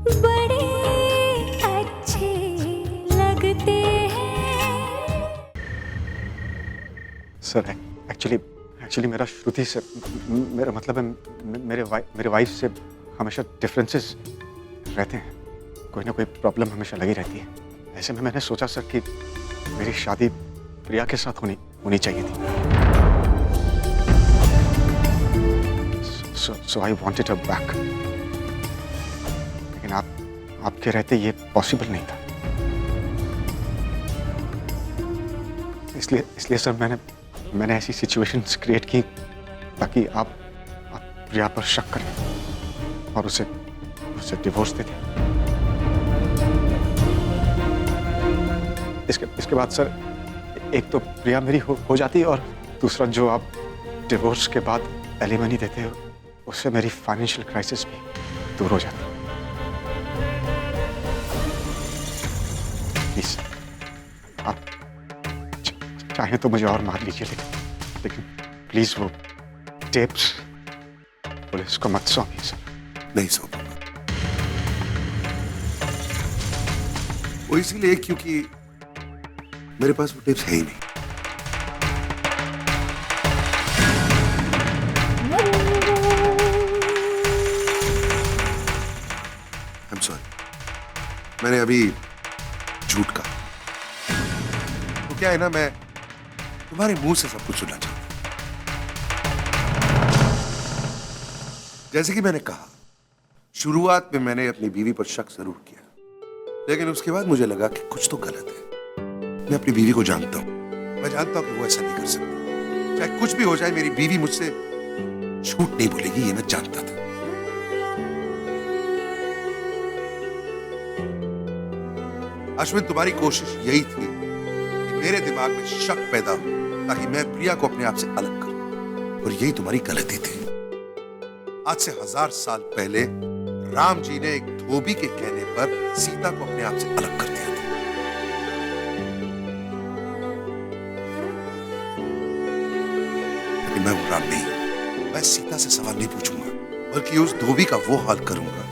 बड़े अच्छे लगते हैं। सर एक्चुअली मेरा श्रुति से मेरा मतलब है मेरे वाइफ से हमेशा डिफरेंसेस रहते हैं। कोई ना कोई प्रॉब्लम हमेशा लगी रहती है। ऐसे में मैंने सोचा सर कि मेरी शादी प्रिया के साथ होनी चाहिए थी। सो आई वांटेड हर बैक, लेकिन आपके रहते ये पॉसिबल नहीं था। इसलिए सर मैंने ऐसी सिचुएशंस क्रिएट की ताकि आप प्रिया पर शक करें और उसे डिवोर्स दे दें। इसके बाद सर एक तो प्रिया मेरी हो जाती है, और दूसरा जो आप डिवोर्स के बाद एलिमनी देते हो उससे मेरी फाइनेंशियल क्राइसिस भी दूर हो जाती है। प्लीज आप चाहे तो मुझे और मार लीजिए, लेकिन प्लीज वो टेप्स पुलिस को मत सौंपिए सर। नहीं सौंपूंगा। वो इसीलिए क्योंकि मेरे पास वो टिप्स है ही नहीं। I'm sorry, मैंने अभी झूठ कहा। तो क्या है ना, मैं तुम्हारे मुंह से सब कुछ सुनना चाहता हूं। जैसे कि मैंने कहा, शुरुआत में मैंने अपनी बीवी पर शक जरूर किया, लेकिन उसके बाद मुझे लगा कि कुछ तो गलत है। मैं अपनी बीवी को जानता हूं, मैं जानता हूं कि वो ऐसा नहीं कर सकती। चाहे कुछ भी हो जाए, मेरी बीवी मुझसे झूठ नहीं बोलेगी, ये मैं जानता था। अश्विन, तुम्हारी कोशिश यही थी कि मेरे दिमाग में शक पैदा हो ताकि मैं प्रिया को अपने आप से अलग करूं, और यही तुम्हारी गलती थी। आज से 1000 साल पहले राम जी ने एक धोबी के कहने पर सीता को अपने आप से अलग कर दिया था। लेकिन मैं वो राम नहीं हूं। मैं सीता से सवाल नहीं पूछूंगा, बल्कि उस धोबी का वो हाल करूंगा,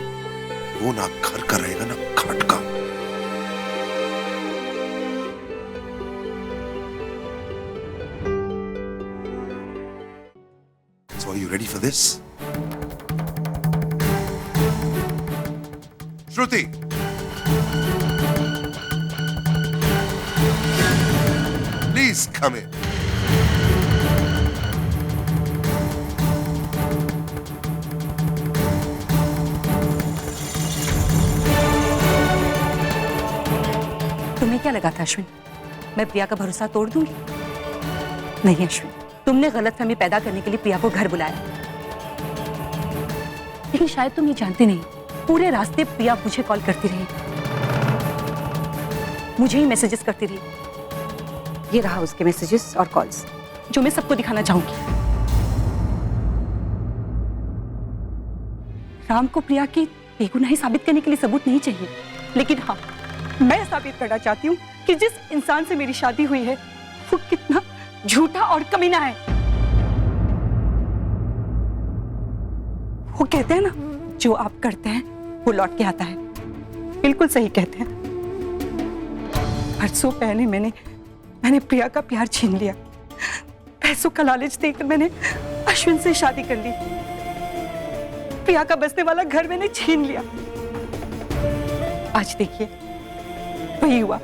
वो ना घर का रहेगा ना घाट का। So are you ready for this? Shruti! Please come in. तुम्हें क्या लगा था अश्विन, मैं प्रिया का भरोसा तोड़ दूंगी? नहीं अश्विन, तुमने गलतफहमी पैदा करने के लिए प्रिया को घर बुलाया। लेकिन शायद तुम ये जानते नहीं, पूरे रास्ते प्रिया मुझे कॉल करती रही, मुझे ही मैसेजेस करती रही। ये रहा उसके मैसेजेस और कॉल्स, जो मैं सबको दिखाना चाहूंगी। राम को प्रिया की बेगुनाही साबित करने के लिए सबूत नहीं चाहिए, लेकिन हाँ, मैं साबित करना चाहती हूँ कि जिस इंसान से मेरी शादी हुई है वो कितना झूठा और कमीना है। वो कहते हैं ना, जो आप करते हैं वो लौट के आता है। बिल्कुल सही कहते हैं। बरसों पहले मैंने प्रिया का प्यार छीन लिया। पैसों का लालच देकर मैंने अश्विन से शादी कर ली। प्रिया का बसने वाला घर मैंने छीन लिया। आज देखिए, वही हुआ।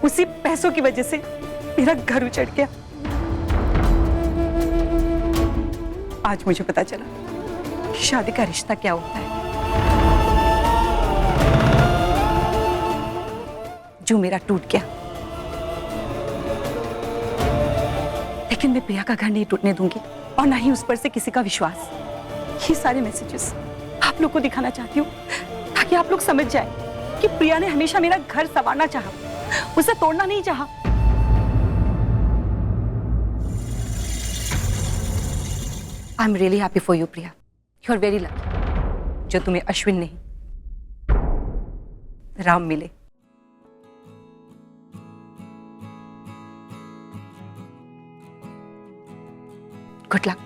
उसी पैसों की वजह से मेरा घर उजड़ गया। आज मुझे पता चला कि शादी का रिश्ता क्या होता है। जो मेरा टूट गया, लेकिन मैं प्रिया का घर नहीं टूटने दूंगी, और ना ही उस पर से किसी का विश्वास। ये सारे मैसेजेस आप लोग को दिखाना चाहती हूँ ताकि आप लोग समझ जाए कि प्रिया ने हमेशा मेरा घर संवारना चाहा, उसे तोड़ना नहीं चाहा। I am really happy for you Priya. You are very lucky जो तुम्हें अश्विन नहीं, राम मिले। Good luck.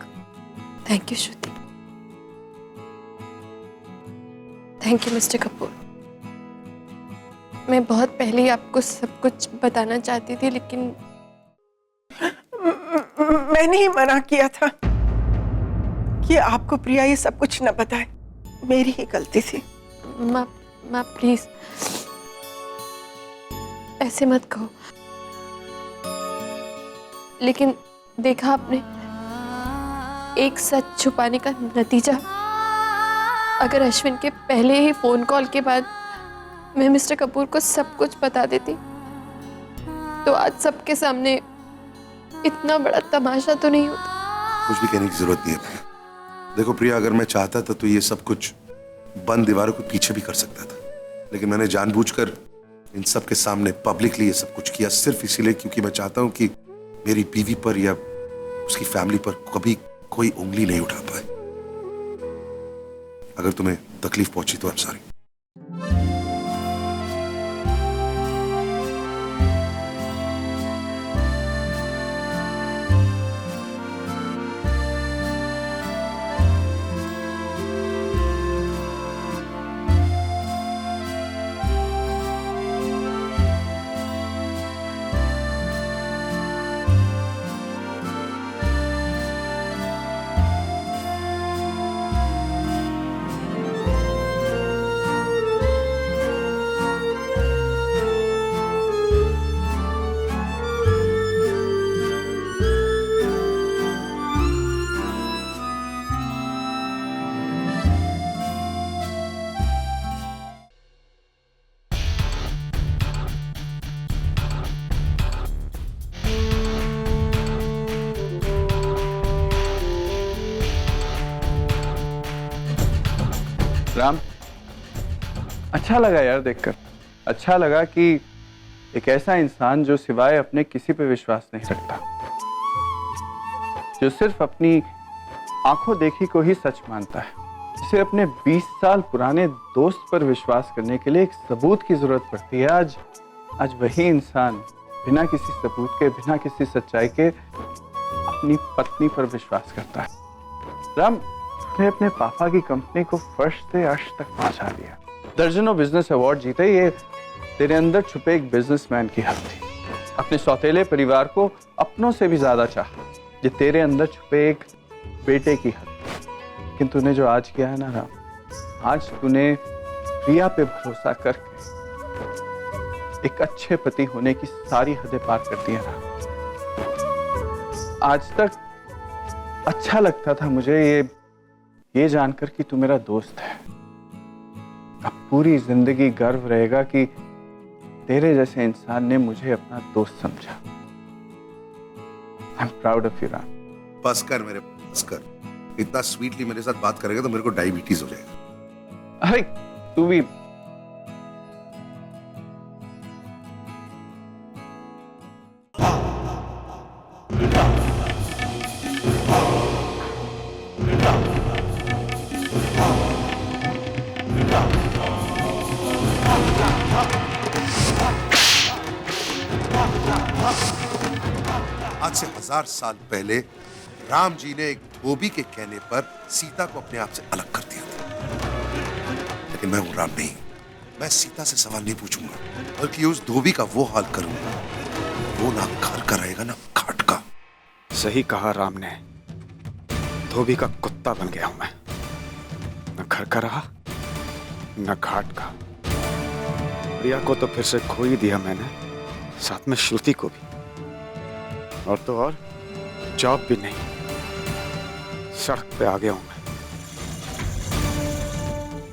Thank you Shruti, thank thank you Mr Kapoor. मैं बहुत पहले ही आपको सब कुछ बताना चाहती थी, लेकिन मैंने ही मना किया था कि आपको प्रिया ये सब कुछ न बताए। मेरी ही गलती थी। माँ प्लीज ऐसे मत कहो। लेकिन देखा आपने, एक सच छुपाने का नतीजा, अगर अश्विन के पहले ही फोन कॉल के बाद मैं मिस्टर कपूर को सब कुछ बता देती तो आज सबके सामने इतना बड़ा तमाशा तो नहीं होता। कुछ भी कहने की जरूरत नहीं है प्रिया। देखो प्रिया, अगर मैं चाहता था तो ये सब कुछ बंद दीवारों के पीछे भी कर सकता था, लेकिन मैंने जानबूझकर इन सब के सामने पब्लिकली ये सब कुछ किया, सिर्फ इसीलिए क्योंकि मैं चाहता हूं कि मेरी बीवी पर या उसकी फैमिली पर कभी कोई उंगली नहीं उठा पाए। अगर तुम्हें तकलीफ पहुंची तो आई एम सॉरी। राम, अच्छा लगा यार देखकर। अच्छा लगा कि एक ऐसा इंसान जो सिवाय अपने किसी पे विश्वास नहीं रखता, जो सिर्फ अपनी आंखों देखी को ही सच मानता है, जिसे अपने 20 साल पुराने दोस्त पर विश्वास करने के लिए एक सबूत की जरूरत पड़ती है, आज वही इंसान बिना किसी सबूत के, बिना किसी सच्चाई के अपनी पत्नी पर विश्वास करता है। राम, ने अपने पापा की कंपनी को फर्श से अर्श तक पहुंचा दिया, दर्जनों बिजनेस अवार्ड जीते। ये तेरे अंदर छुपे एक बिजनेसमैन की हद थी। अपने सौतेले परिवार को अपनों से भी ज्यादा चाहा, ये तेरे अंदर छुपे एक बेटे की हद थी। लेकिन तूने जो आज किया है ना राम, आज तूने प्रिया पे भरोसा करके एक अच्छे पति होने की सारी हदें पार कर दी है राम। आज तक अच्छा लगता था मुझे ये जानकर कि तू मेरा दोस्त है। अब पूरी जिंदगी गर्व रहेगा कि तेरे जैसे इंसान ने मुझे अपना दोस्त समझा। I am proud of you Ram. बस कर मेरे, बस कर। इतना स्वीटली मेरे साथ बात करेगा तो मेरे को डायबिटीज हो जाएगा। अरे तू भी आज से 1000 साल पहले राम जी ने एक धोबी के कहने पर सीता को अपने आप से अलग कर दिया था। लेकिन मैं हूं राम नहीं, मैं सीता से सवाल नहीं पूछूंगा, बल्कि उस धोबी का वो हाल करूंगा, वो ना घर का रहेगा ना घाट का। सही कहा राम ने, धोबी का कुत्ता बन गया हूं मैं, न घर का रहा न घाट का। प्रिया को तो फिर से खो ही दिया मैंने, साथ में श्रुति को भी, और तो और जॉब भी नहीं, सड़क पे आ गया हूं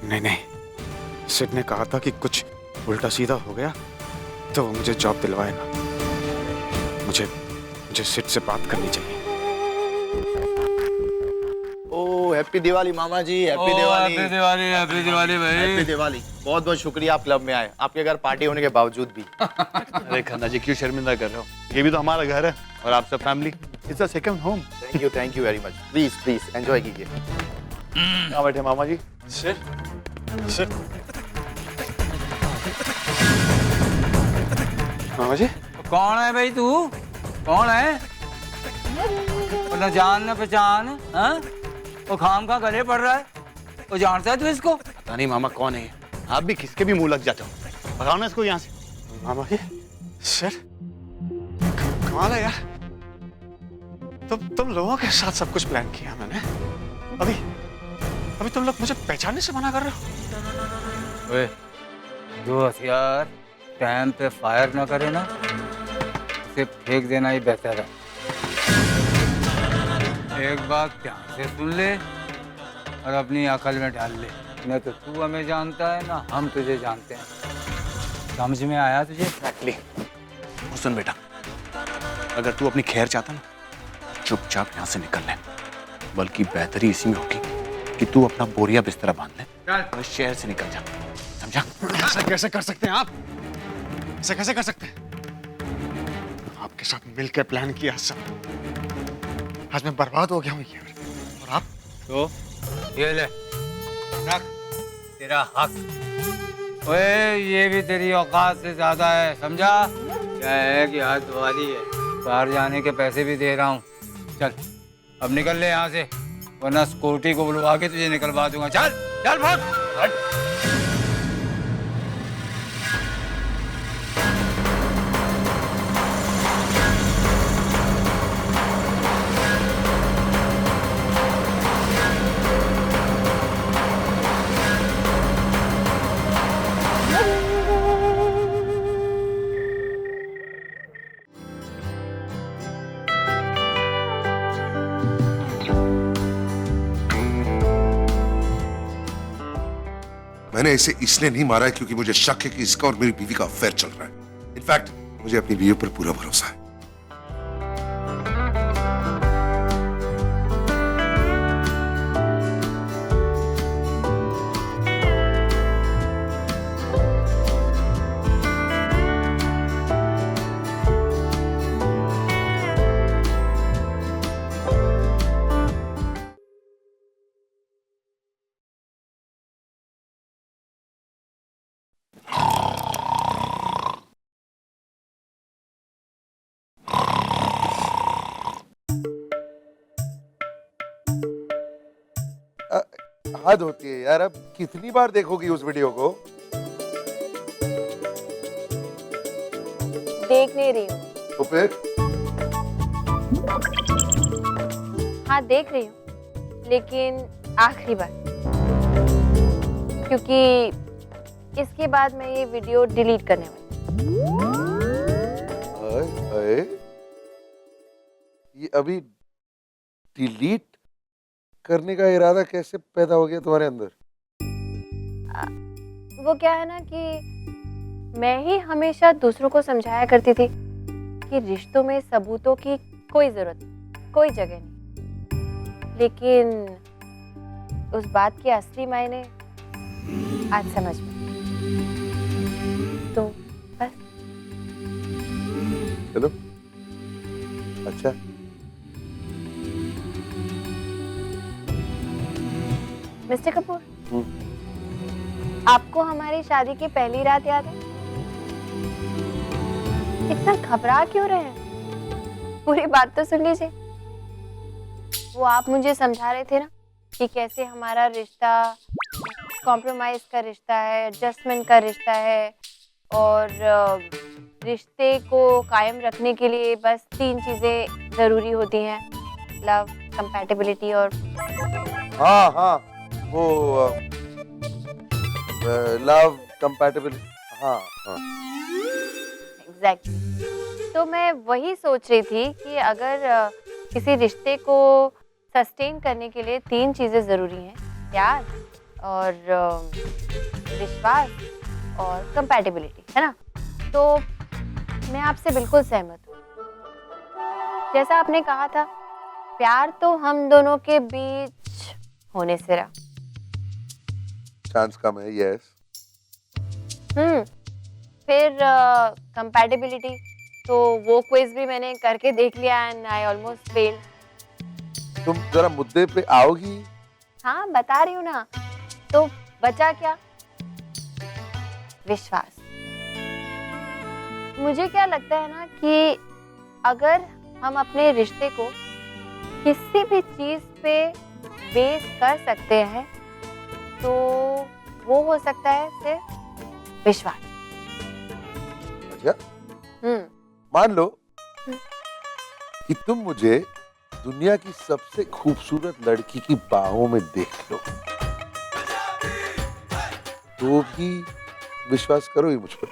मैं। नहीं, सिड ने कहा था कि कुछ उल्टा सीधा हो गया तो वो मुझे जॉब दिलवाएगा। मुझे सिड से बात करनी चाहिए। ओ हैप्पी दिवाली मामा जी, happy Diwali. Happy Diwali, happy Diwali भाई। हैप्पी दिवाली। बहुत बहुत शुक्रिया आप क्लब में आए, आपके घर पार्टी होने के बावजूद भी। अरे खन्ना जी, क्यों शर्मिंदा कर रहे हो? ये भी तो हमारा घर है और आप सब family. It's a second home. Thank you very much. Please please enjoy कीजिए। कहाँ बैठे मामा जी? मामा जी, कौन है भाई तू? कौन है? न जान न पहचान, हाँ? वो खाम का गले पड़ रहा है। वो जानता है तू इसको? पता नहीं मामा कौन है ये। आप भी किसके भी मुंह लग जाते हो। भगाओ ना इसको यहाँ से। मामा जी सर कमाल है यार, तुम लोगों के साथ सब कुछ प्लान किया मैंने। अभी तुम लोग मुझे पहचानने से मना कर रहे हो। ओए, जो हथियार टाइम पे फायर ना करे ना, उसे फेंक देना ही बेहतर है। एक बात ध्यान से सुन ले और अपनी अकल में डाल ले। न तो तू हमें जानता है ना हम तुझे जानते हैं। समझ में आया तुझे? एक्चुअली सुन बेटा, अगर तू अपनी खैर चाहता ना, चुपचाप यहाँ से निकल ले। बल्कि बेहतरी इसी में होगी कि तू अपना बोरिया बिस्तरा बांध ले और शहर से निकल जा, समझा? ऐसा कैसे कर सकते हैं आप? ऐसा कैसे कर सकते हैं? आपके साथ मिलकर प्लान किया सब, आज मैं बर्बाद हो गया हूँ यार। और आप तो ये ले रख, तेरा हक। ओए, ये भी तेरी औकात से ज्यादा है, समझा? क्या है कि हाथ वाली है, बाहर जाने के पैसे भी दे रहा हूँ। चल अब निकल ले यहाँ से, वरना सिक्योरिटी को बुलवा के तुझे निकलवा दूंगा। चल चल भाग। मैंने इसे इसलिए नहीं मारा है क्योंकि मुझे शक है कि इसका और मेरी बीवी का अफेयर चल रहा है। इनफैक्ट मुझे अपनी बीवी पर पूरा भरोसा है। हद होती है यार, अब कितनी बार देखोगी उस वीडियो को? देख नहीं रही हूँ। तो फिर? हाँ देख रही हूँ, लेकिन आखिरी बार, क्योंकि इसके बाद मैं ये वीडियो डिलीट करने वाली। ये अभी डिलीट करने का इरादा कैसे पैदा हो गया तुम्हारे अंदर? वो क्या है ना कि मैं ही हमेशा दूसरों को समझाया करती थी कि रिश्तों में सबूतों की कोई जरूरत नहीं, कोई जगह नहीं। लेकिन उस बात के असली मायने आज समझ में। तो बस। चलो अच्छा। मिस्टर कपूर, आपको हमारी शादी की पहली रात याद है? इतना घबरा क्यों रहे हैं? पूरी बात तो सुन लीजिए। वो आप मुझे समझा रहे थे ना कि कैसे हमारा रिश्ता कॉम्प्रोमाइज का रिश्ता है, एडजस्टमेंट का रिश्ता है, और रिश्ते को कायम रखने के लिए बस 3 चीजें जरूरी होती हैं, लव, कंपैटिबिलिटी और हाँ हाँ वो लव, कंपैटिबिलिटी। हाँ हाँ एग्जैक्टली। तो मैं वही सोच रही थी कि अगर किसी रिश्ते को सस्टेन करने के लिए 3 चीजें जरूरी हैं, प्यार और विश्वास और कंपैटिबिलिटी, है ना? तो मैं आपसे बिल्कुल सहमत हूँ। जैसा आपने कहा था, प्यार तो हम दोनों के बीच होने से रहा। चांस कम है, यस। फिर कंपैटिबिलिटी, तो वो क्विज भी मैंने करके देख लिया एंड आई ऑलमोस्ट फेल्ड। तुम जरा मुद्दे पे आओगी? हाँ बता रही हूँ ना। तो बचा क्या? विश्वास। मुझे क्या लगता है ना कि अगर हम अपने रिश्ते को किसी भी चीज पे बेस कर सकते हैं तो वो हो सकता है सिर्फ विश्वास। अच्छा, हम्म। मान लो कि तुम मुझे दुनिया की सबसे खूबसूरत लड़की की बाहों में देख लो, तो भी विश्वास करोगी मुझ पर?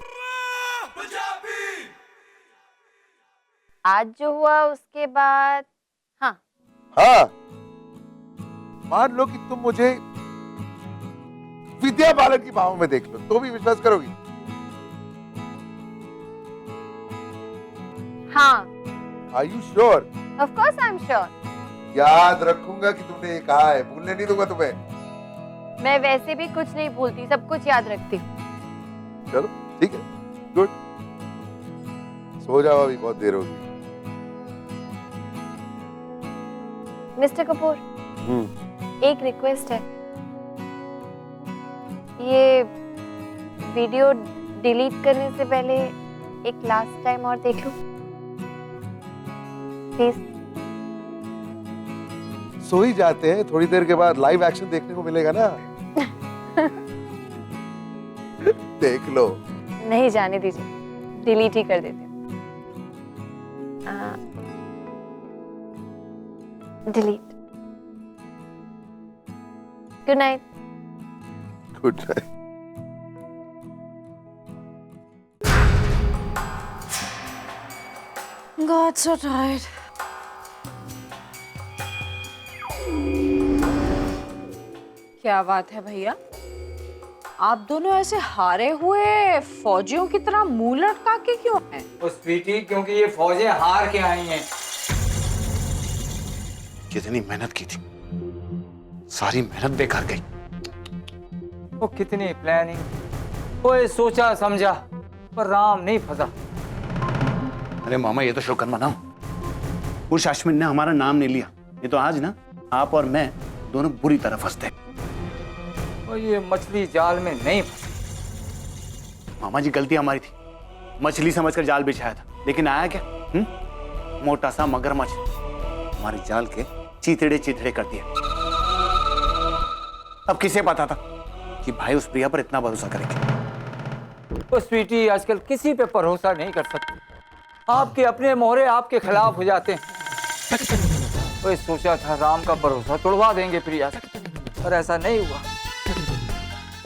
आज जो हुआ उसके बाद हाँ। हाँ, मान लो कि तुम मुझे विद्या बालन की बाहों में देख लो, तो भी विश्वास करोगी? हाँ। Are you sure? Of course I'm sure. याद रखूंगा कि तुमने ये कहा है, भूलने नहीं दूंगा तुम्हें। मैं वैसे भी कुछ नहीं भूलती, सब कुछ याद रखती हूँ। चलो ठीक है, गुड। सो जाओ, अभी बहुत देर होगी। मिस्टर कपूर, एक रिक्वेस्ट है, ये वीडियो डिलीट करने से पहले एक लास्ट टाइम और देख लूं प्लीज। सो ही जाते हैं, थोड़ी देर के बाद लाइव एक्शन देखने को मिलेगा ना। देख लो। नहीं, जाने दीजिए, डिलीट ही कर देते हैं। Delete. Good night. Good night. God, so tired. क्या बात है भैया, आप दोनों ऐसे हारे हुए फौजियों की तरह मुंह लटका के क्यों हैं? ओ स्वीटी, क्योंकि ये फौजें हार के आई हैं। कितनी मेहनत की थी, सारी मेहनत बेकार गई। वो कितनी प्लानिंग, ओए सोचा समझा, पर राम नहीं फंसा। अरे मामा, ये तो शुक्र मनाओ, उस अश्विन ने हमारा नाम नहीं लिया, ये तो आज ना आप और मैं दोनों बुरी तरह फंसते। और ये मछली जाल में नहीं फंसी। मामा जी, गलती हमारी थी, मछली समझकर जाल बिछाया था, लेकिन आया क्या? मोटा सा मगरमच्छ हमारे जाल के चीथड़े चीथड़े कर दिए। अब किसे पता था कि भाई उस प्रिया पर इतना भरोसा करेंगे। ओ स्वीटी, आजकल किसी पे भरोसा नहीं कर सकते, आपके अपने मोहरे आपके खिलाफ हो जाते हैं। ओए सोचा था राम का भरोसा तोड़वा देंगे प्रिया से, पर ऐसा नहीं हुआ।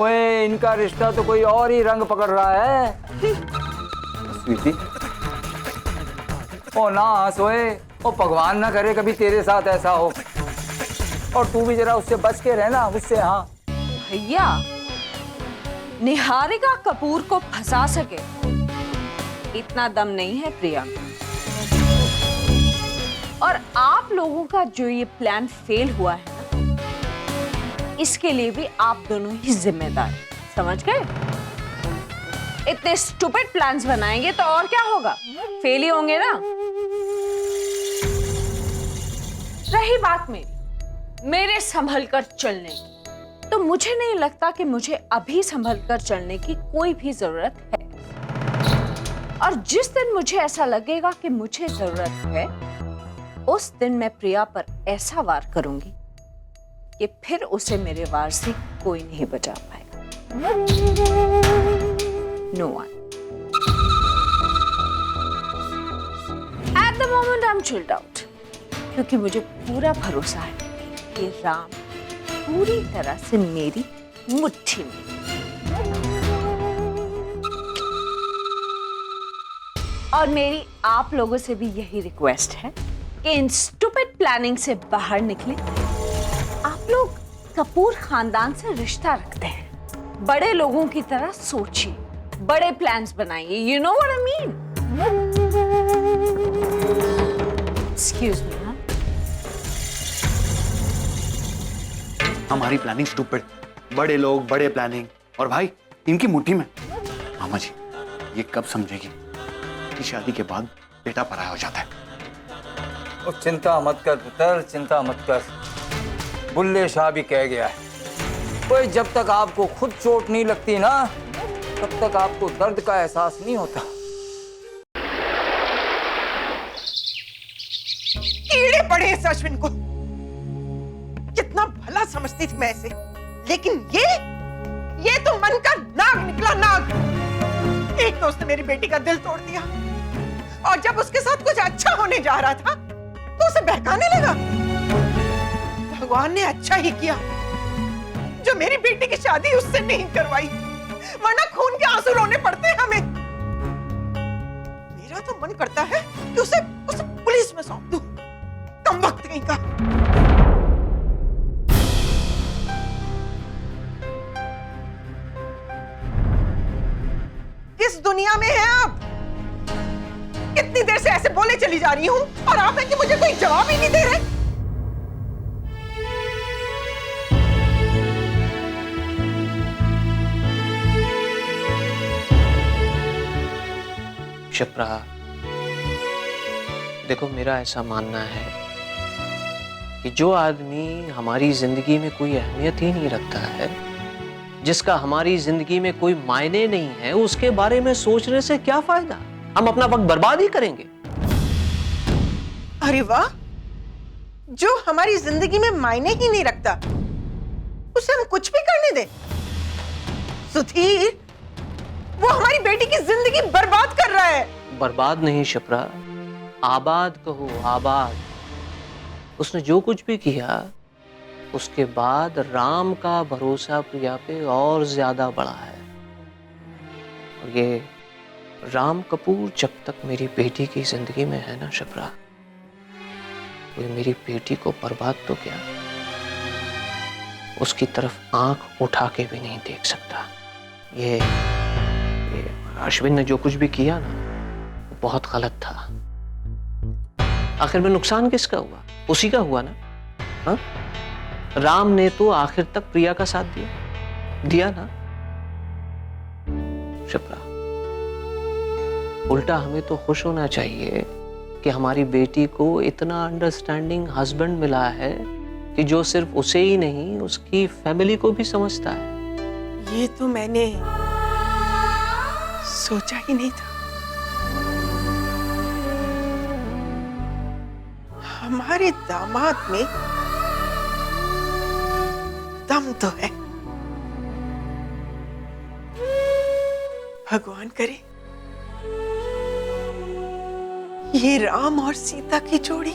ओए इनका रिश्ता तो कोई और ही रंग पकड़ रहा है। स्वीटी, ओ ना हंस, ओए ओ भगवान ना करे कभी तेरे साथ ऐसा हो, और तू भी जरा उससे बच के रहना, उससे। हाँ भैया, निहारिका कपूर को फंसा सके इतना दम नहीं है प्रिया में। और आप लोगों का जो ये प्लान फेल हुआ है ना, इसके लिए भी आप दोनों ही जिम्मेदार हैं, समझ गए? इतने स्टूपिड प्लान्स बनाएंगे तो और क्या होगा, फेल ही होंगे ना। रही बात मेरे संभल कर चलने की, तो मुझे नहीं लगता कि मुझे अभी संभल कर चलने की कोई भी जरूरत है। और जिस दिन मुझे ऐसा लगेगा कि मुझे जरूरत है, उस दिन मैं प्रिया पर ऐसा वार करूंगी कि फिर उसे मेरे वार से कोई नहीं बचा पाएगा। No one. At the moment I am chilled out, क्योंकि मुझे पूरा भरोसा है कि राम पूरी तरह से मेरी मुट्ठी में। और मेरी आप लोगों से भी यही रिक्वेस्ट है कि इन स्टूपिड प्लानिंग से बाहर निकले। आप लोग कपूर खानदान से रिश्ता रखते हैं, बड़े लोगों की तरह सोचिए, बड़े प्लान्स बनाइए। You know what I mean? Excuse me. हमारी प्लानिंग स्टूपिड, बड़े लोग, बड़े प्लानिंग, और भाई इनकी मुट्ठी में। मामा जी, ये कब समझेगी कि शादी के बाद बेटा पराया हो जाता है? और चिंता मत कर पुत्र, चिंता मत कर। बुल्ले शाह भी कह गया है, कोई जब तक आपको खुद चोट नहीं लगती ना, तब तक आपको दर्द का एहसास नहीं होता। कीड़े पड़े इस अश्विन को, कितना भला समझती थी मैं इसे, लेकिन ये तो मन का नाग निकला, नाग। एक तो उसने मेरी बेटी का दिल तोड़ दिया और जब उसके साथ कुछ अच्छा होने जा रहा था तो उसे बहकाने लगा। भगवान ने अच्छा ही किया जो मेरी बेटी की शादी उससे नहीं करवाई, वरना खून के आंसू रोने पड़ते हमें। मेरा तो मन करता है कि उसे पुलिस में सौंप दूं, कमबख्त कहीं का। किस दुनिया में हैं आप? कितनी देर से ऐसे बोले चली जा रही हूं और आप हैं कि मुझे कोई जवाब ही नहीं दे रहे। शिप्रा, देखो मेरा ऐसा मानना है कि जो आदमी हमारी जिंदगी में कोई अहमियत ही नहीं रखता है, जिसका हमारी जिंदगी में कोई मायने नहीं है, उसके बारे में सोचने से क्या फायदा? हम अपना वक्त बर्बाद ही करेंगे। अरे वाह, जो हमारी जिंदगी में मायने ही नहीं रखता उसे हम कुछ भी करने दें। सुधीर, वो हमारी बेटी की जिंदगी बर्बाद कर रहा है। बर्बाद नहीं शिप्रा, आबाद कहो, आबाद। उसने जो कुछ भी किया उसके बाद राम का भरोसा प्रिया पे और ज्यादा बढ़ा है। और ये राम कपूर जब तक मेरी बेटी की जिंदगी में है ना शिप्रा, कोई मेरी बेटी को बर्बाद तो क्या, उसकी तरफ आंख उठा के भी नहीं देख सकता। ये अश्विन ने जो कुछ भी किया ना, वो बहुत गलत था। आखिर में नुकसान किसका हुआ? उसी का हुआ ना। हाँ, राम ने तो आखिर तक प्रिया का साथ दिया ना। शिप्रा, उल्टा हमें तो खुश होना चाहिए कि हमारी बेटी को इतना अंडरस्टैंडिंग हस्बैंड मिला है कि जो सिर्फ उसे ही नहीं, उसकी फैमिली को भी समझता है। ये तो मैंने सोचा ही नहीं था। हमारे दामाद में दम तो है। भगवान करे ये राम और सीता की जोड़ी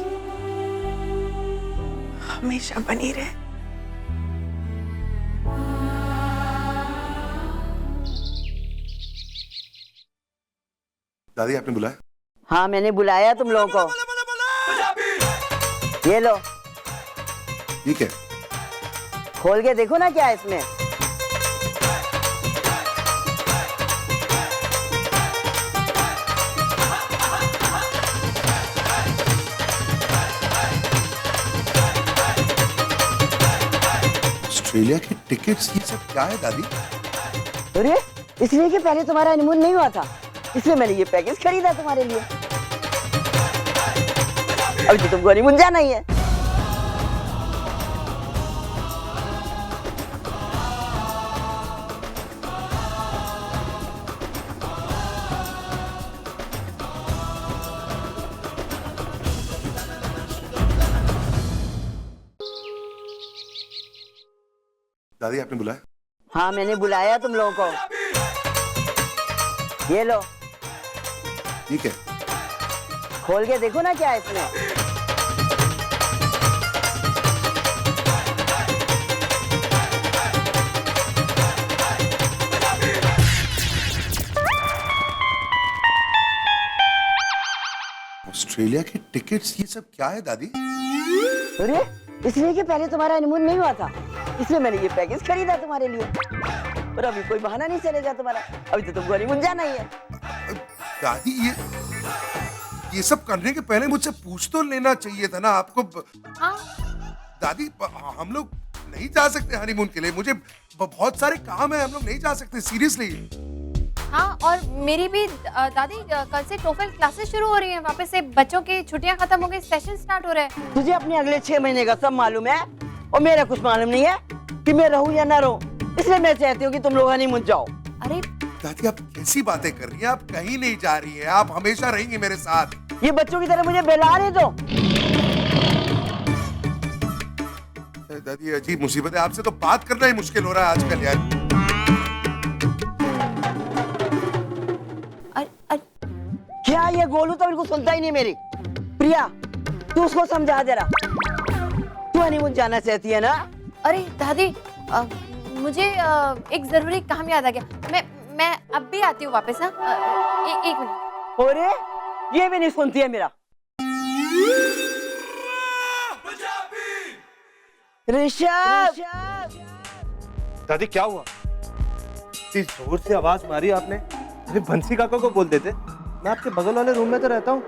हमेशा बनी रहे। दादी, आपने बुलाया? हाँ, मैंने बुलाया तुम लोगों को। ये लो। ठीक है, खोल के देखो ना क्या है इसमें। ऑस्ट्रेलिया की टिकट्स, ये सब क्या है दादी? अरे, इसलिए कि पहले तुम्हारा हनीमून नहीं हुआ था, इसलिए मैंने ये पैकेज खरीदा तुम्हारे लिए। अभी तो तुमको हनीमून जाना ही है। दादी, आपने बुलाया? हाँ, मैंने बुलाया तुम लोगों को। ये लो। ठीक है, खोल के देखो ना क्या है इसमें। ऑस्ट्रेलिया की टिकट्स, ये सब क्या है दादी? अरे, इसलिए कि पहले तुम्हारा हनीमून नहीं हुआ था, इसलिए मैंने ये पैकेज खरीदा तुम्हारे लिए। और अभी कोई बहाना नहीं चलेगा तुम्हारा, अभी तो तुमको हनीमून जाना ही है। दादी, ये सब करने के पहले मुझसे पूछ तो लेना चाहिए था ना आपको। हाँ? दादी, हम लोग नहीं जा सकते हनीमून के लिए, मुझे बहुत सारे काम है, हम लोग नहीं जा सकते, सीरियसली। हाँ, और मेरी भी दादी कल से टोफल क्लासेस शुरू हो रही हैं, वापस से बच्चों की छुट्टियां खत्म हो गई, सेशन स्टार्ट हो रहा है। तुझे अपने अगले 6 महीने का सब मालूम है और मेरा कुछ मालूम नहीं है कि मैं रहूं या ना रहूं, इसलिए मैं चाहती हूँ कि तुम लोग हनीमून जाओ। अरे दादी, आप कैसी बातें कर रही हैं? आप कहीं नहीं जा रही हैं, आप हमेशा रहेंगी मेरे साथ। ये बच्चों की तरह मुझे बहला दो। दादी, अजीब मुसीबत है, आपसे तो बात करना ही मुश्किल हो रहा है आजकल यार। क्या ये गोलू तो बिल्कुल सुनता ही नहीं मेरी। प्रिया तू उसको समझा जरा, तू हनीमून जाना चाहती है ना? अरे दादी, मुझे एक जरूरी काम याद आ गया। मैं अब भी आती हूँ वापस। हाँ, एक मिनट। अरे ये भी नहीं सुनती है मेरा। ऋषभ, दादी क्या हुआ? इतनी जोर से आवाज मारी आपने। अरे बंसी काका को बोल देते, मैं आपके बगल वाले रूम में तो रहता हूँ।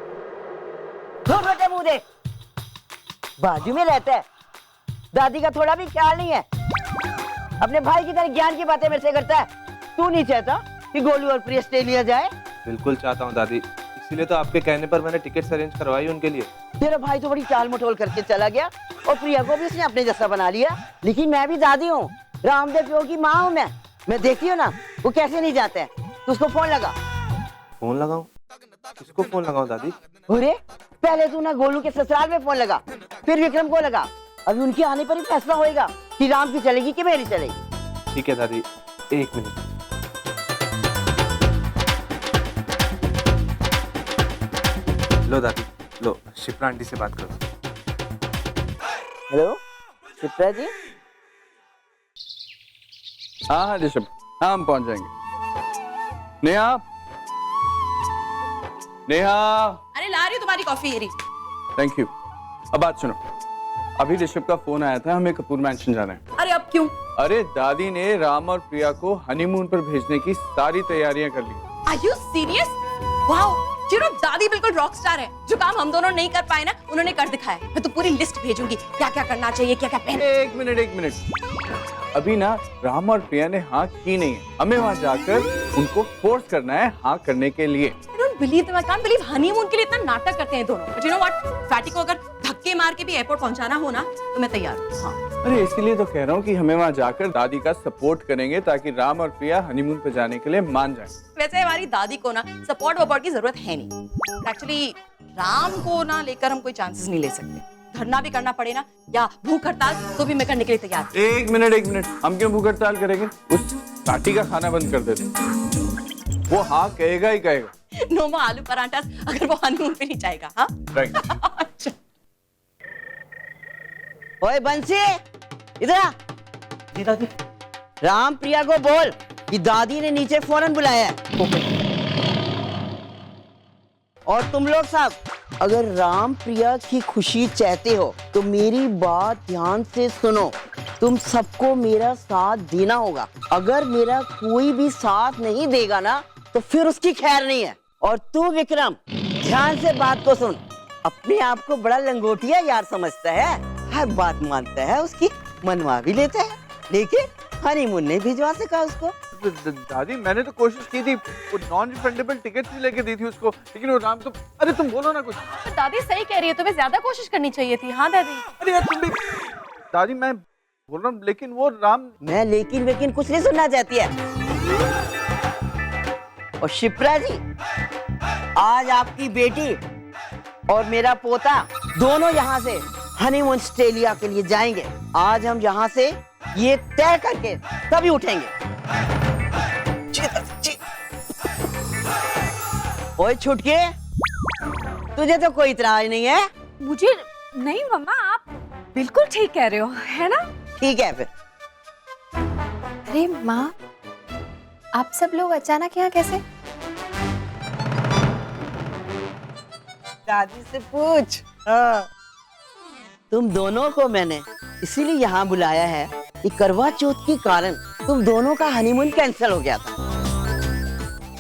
छोटे मुंह दे, बाजू में रहता है। दादी का थोड़ा भी ख्याल नहीं है, अपने भाई की तरह ज्ञान की बातें मेरे से करता है। तू नहीं चाहता कि गोलू और प्रिया ऑस्ट्रेलिया जाए? बिल्कुल चाहता हूँ दादी, इसीलिए तो आपके कहने पर मैंने टिकट्स अरेंज करवाई उनके लिए। तेरा भाई तो बड़ी टाल मटोल करके चला गया और प्रिया को भी उसने अपने जैसा बना लिया। लेकिन मैं भी दादी हूँ, रामदेव प्यो की माँ हूँ मैं देखती हूँ ना वो कैसे नहीं जाते हैं। तो उसको फोन लगा। फोन लगाऊं? किसको फोन लगाऊं दादी? अरे पहले तू ना गोलू के ससुराल में फोन लगा, फिर विक्रम को लगा। अभी उनके आने पर ही फैसला होएगा कि राम की चलेगी कि मेरी चलेगी। ठीक है दादी, एक मिनट। लो दादी, लो शिप्रा आंटी से बात करो। हेलो शिप्रा जी। हाँ ऋषभ, हाँ हम पहुंच जाएंगे। नेहा, अरे ला रही हूँ तुम्हारी कॉफी। ये रही। Thank you. अब बात सुनो, अभी ऋषभ का फोन आया था, हमें कपूर मैंशन जाना है। अरे अब क्यों? अरे दादी ने राम और प्रिया को हनीमून पर भेजने की सारी तैयारियां कर ली। Are you serious? Wow! You know, दादी बिल्कुल रॉक स्टार है। जो काम हम दोनों नहीं कर पाए ना, उन्होंने कर दिखाया। मैं तो पूरी लिस्ट भेजूंगी, क्या क्या करना चाहिए, क्या क्या पहनना। एक मिनट। अभी ना राम और प्रिया ने हाँ की नहीं है, हमें वहाँ जाकर उनको फोर्स करना है हाँ करने के लिए। I don't believe them. I can't believe honeymoon के लिए इतना नाटक करते हैं दोनों। But you know what? Fatty को अगर धक्के मार के भी एयरपोर्ट पहुंचाना हो ना, तो मैं तैयार हूँ। हाँ। अरे इसीलिए तो कह रहा हूँ कि हमें वहाँ जाकर दादी का सपोर्ट करेंगे ताकि राम और प्रिया हनीमून पे जाने के लिए मान जाएं। वैसे हमारी दादी को ना सपोर्ट वपोर्ट की जरूरत है नहीं। एक्चुअली राम को ना लेकर हम कोई चांसेस नहीं ले सकते। धरना भी करना पड़े ना या भूख हड़ताल, तो भी मैं करने के लिए तैयार हूँ। एक मिनट, हम क्यों भूख हड़ताल करेंगे? उस पार्टी का खाना बंद कर देते, वो हाँ कहेगा ही कहेगा। नोमा आलू पराठा अगर वो हनीमून पे नहीं जाएगा। हाँ राइट। ओए बंसी, इधर आ। दादी, राम प्रिया को बोल कि दादी ने नीचे फौरन बुलाया है। और तुम लोग सब अगर राम प्रिया की खुशी चाहते हो तो मेरी बात ध्यान से सुनो। तुम सबको मेरा साथ देना होगा। अगर मेरा कोई भी साथ नहीं देगा ना तो फिर उसकी खैर नहीं है। और तू विक्रम ध्यान से बात को सुन। अपने आप को बड़ा लंगोटिया यार समझता है, हर बात मानता है, उसकी मनवा भी लेता है, लेकिन हनीमून नहीं भिजवा सका उसको। दादी मैंने तो कोशिश की थी, वो नॉन रिफंडेबल टिकट भी लेके दी थी उसको, लेकिन वो राम तो। अरे तुम बोलो ना कुछ। तो दादी सही कह रही है, तुम्हें ज्यादा कोशिश करनी चाहिए थी। हाँ दादी। अरे यार तुम भी। दादी मैं बोल रहा हूँ, लेकिन वो राम। मैं लेकिन कुछ नहीं सुनना चाहती है। और शिप्रा जी, आज आपकी बेटी और मेरा पोता दोनों यहाँ से हनीमून ऑस्ट्रेलिया के लिए जाएंगे। आज हम यहाँ से ये तय करके तभी उठेंगे। ओए छुटके, तुझे तो कोई इतराज नहीं है? मुझे नहीं मम्मा, आप बिल्कुल ठीक कह रहे हो, है ना? ठीक है फिर। अरे माँ, आप सब लोग अचानक यहाँ कैसे? दादी से पूछ। हाँ। तुम दोनों को मैंने इसीलिए यहाँ बुलाया है कि करवा चौथ के कारण तुम दोनों का हनीमून कैंसिल हो गया था।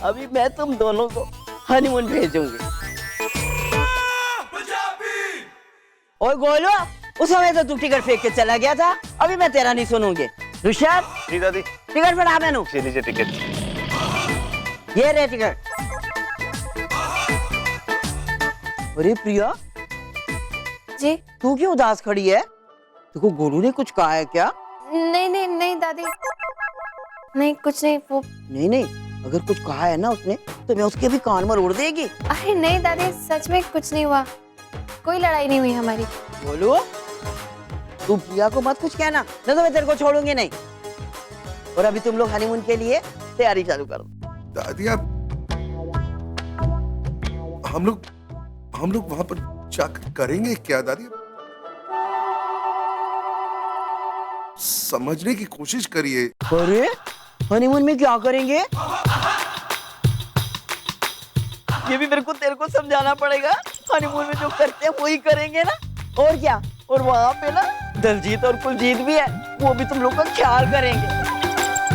अभी मैं तुम दोनों को हनीमून भेजूंगी। ओए गोलू, उस समय तो तू टिकट फेंक के चला गया था, अभी मैं तेरा नहीं सुनूंगी। ऋषभ जी दादी। टिकट बढ़ा मैनू। लीजिए टिकट। ये रे टिकट। अरे प्रिया जी, तू क्यों उदास खड़ी है? देखो गोलू ने कुछ कहा है क्या? नहीं दादी, नहीं कुछ नहीं। वो नहीं, अगर कुछ कहा है ना उसने तो मैं उसके भी कान में उड़ देगी। अरे नहीं दादी, सच में कुछ नहीं हुआ, कोई लड़ाई नहीं हुई हमारी। बोलो, तू प्रिया को मत कुछ कहना, नहीं तो मैं तेरे को छोड़ूंगी नहीं। और अभी तुम लोग हनीमून के लिए तैयारी चालू करो। दादी हम लोग वहां पर जाकर करेंगे क्या दादी? समझने की कोशिश करिए। अरे हनीमून में क्या करेंगे? ये भी मेरे को तेरे को समझाना पड़ेगा। हनीमून में जो करते हैं वही करेंगे ना, और क्या। और वहाँ पे ना दलजीत और कुलजीत भी है, वो भी तुम लोग का ख्याल करेंगे।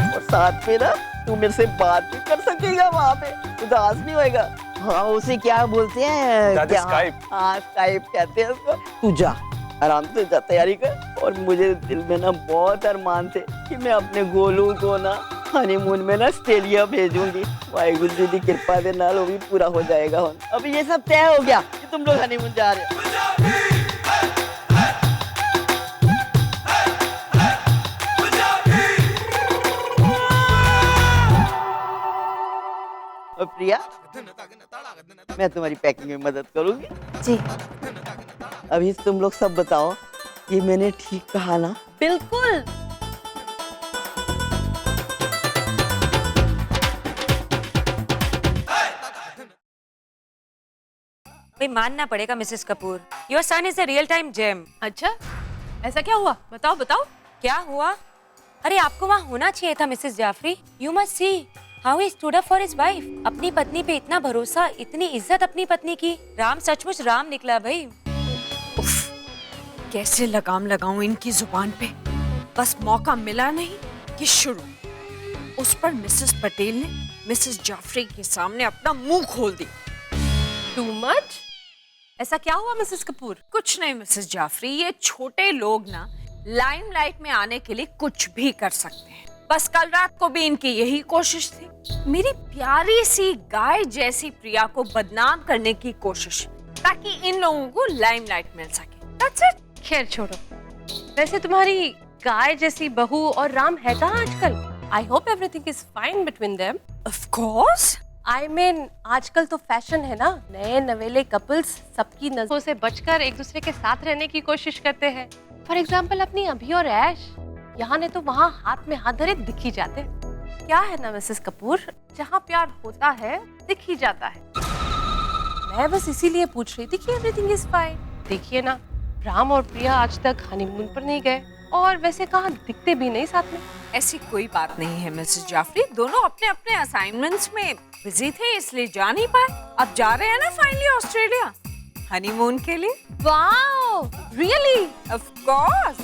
और साथ में ना तू मेरे से बात भी कर सकेगा वहाँ पे, उदास नहीं होएगा। हाँ उसे क्या बोलते हैं? क्या? स्काइप। हाँ स्काइप कहते हैं उसको। तू जा आराम से जा, तैयारी कर। और मुझे दिल में ना बहुत अरमान थे कि मैं अपने गोलू को ना हनीमून में ना ऑस्ट्रेलिया भेजूंगी। वाहिगुरु जी की कृपा के नाल वो भी पूरा हो जाएगा। अब ये सब तय हो गया कि तुम लोग हनीमून जा रहे हो। और प्रिया, मैं तुम्हारी पैकिंग में मदद करूंगी। जी। अभी तुम लोग सब बताओ, ये मैंने ठीक कहा ना? बिल्कुल। भाई मानना पड़ेगा Mrs Kapoor, your son is a real time gem. अच्छा, ऐसा क्या हुआ? बताओ बताओ। क्या हुआ? अरे आपको वहाँ होना चाहिए था Mrs Jafri. You must see how he stood up for his wife. अपनी पत्नी पे इतना भरोसा, इतनी इज्जत अपनी पत्नी की। राम सचमुच राम निकला भाई। कैसे लगाम लगाऊं इनकी जुबान पे? बस मौका मिला नहीं कि शुरू। उस पर मिसेस पटेल ने मिसेस जाफरी के सामने अपना मुंह खोल दी। Too much? ऐसा क्या हुआ मिसेस कपूर? कुछ नहीं मिसेस जाफरी, ये छोटे लोग ना लाइमलाइट में आने के लिए कुछ भी कर सकते हैं। बस कल रात को भी इनकी यही कोशिश थी, मेरी प्यारी सी गाय जैसी प्रिया को बदनाम करने की कोशिश, ताकि इन लोगों को लाइमलाइट मिल सके। That's it। खैर छोड़ो, वैसे तुम्हारी गाय जैसी बहू और राम है कहाँ आजकल? I hope everything is fine between them. Of course. I mean आजकल तो फैशन है ना, नए नवेले कपल्स सबकी नजरों से बचकर एक दूसरे के साथ रहने की कोशिश करते हैं। फॉर एग्जाम्पल अपनी अभी और ऐश, यहाँ ने तो वहाँ हाथ में हाथ धरे दिख ही जाते। क्या है ना मिसेस कपूर, जहाँ प्यार होता है दिख ही जाता है। मैं बस इसीलिए पूछ रही थी कि एवरीथिंग इज फाइन। देखिए ना, राम और प्रिया आज तक हनीमून पर नहीं गए और वैसे कहाँ दिखते भी नहीं साथ में। ऐसी कोई बात नहीं है मिसेस जाफरी, दोनों अपने अपने असाइनमेंट्स में बिजी थे इसलिए जा नहीं पाए। अब जा रहे हैं ना फाइनली ऑस्ट्रेलिया हनीमून के लिए। Wow, really? Of course.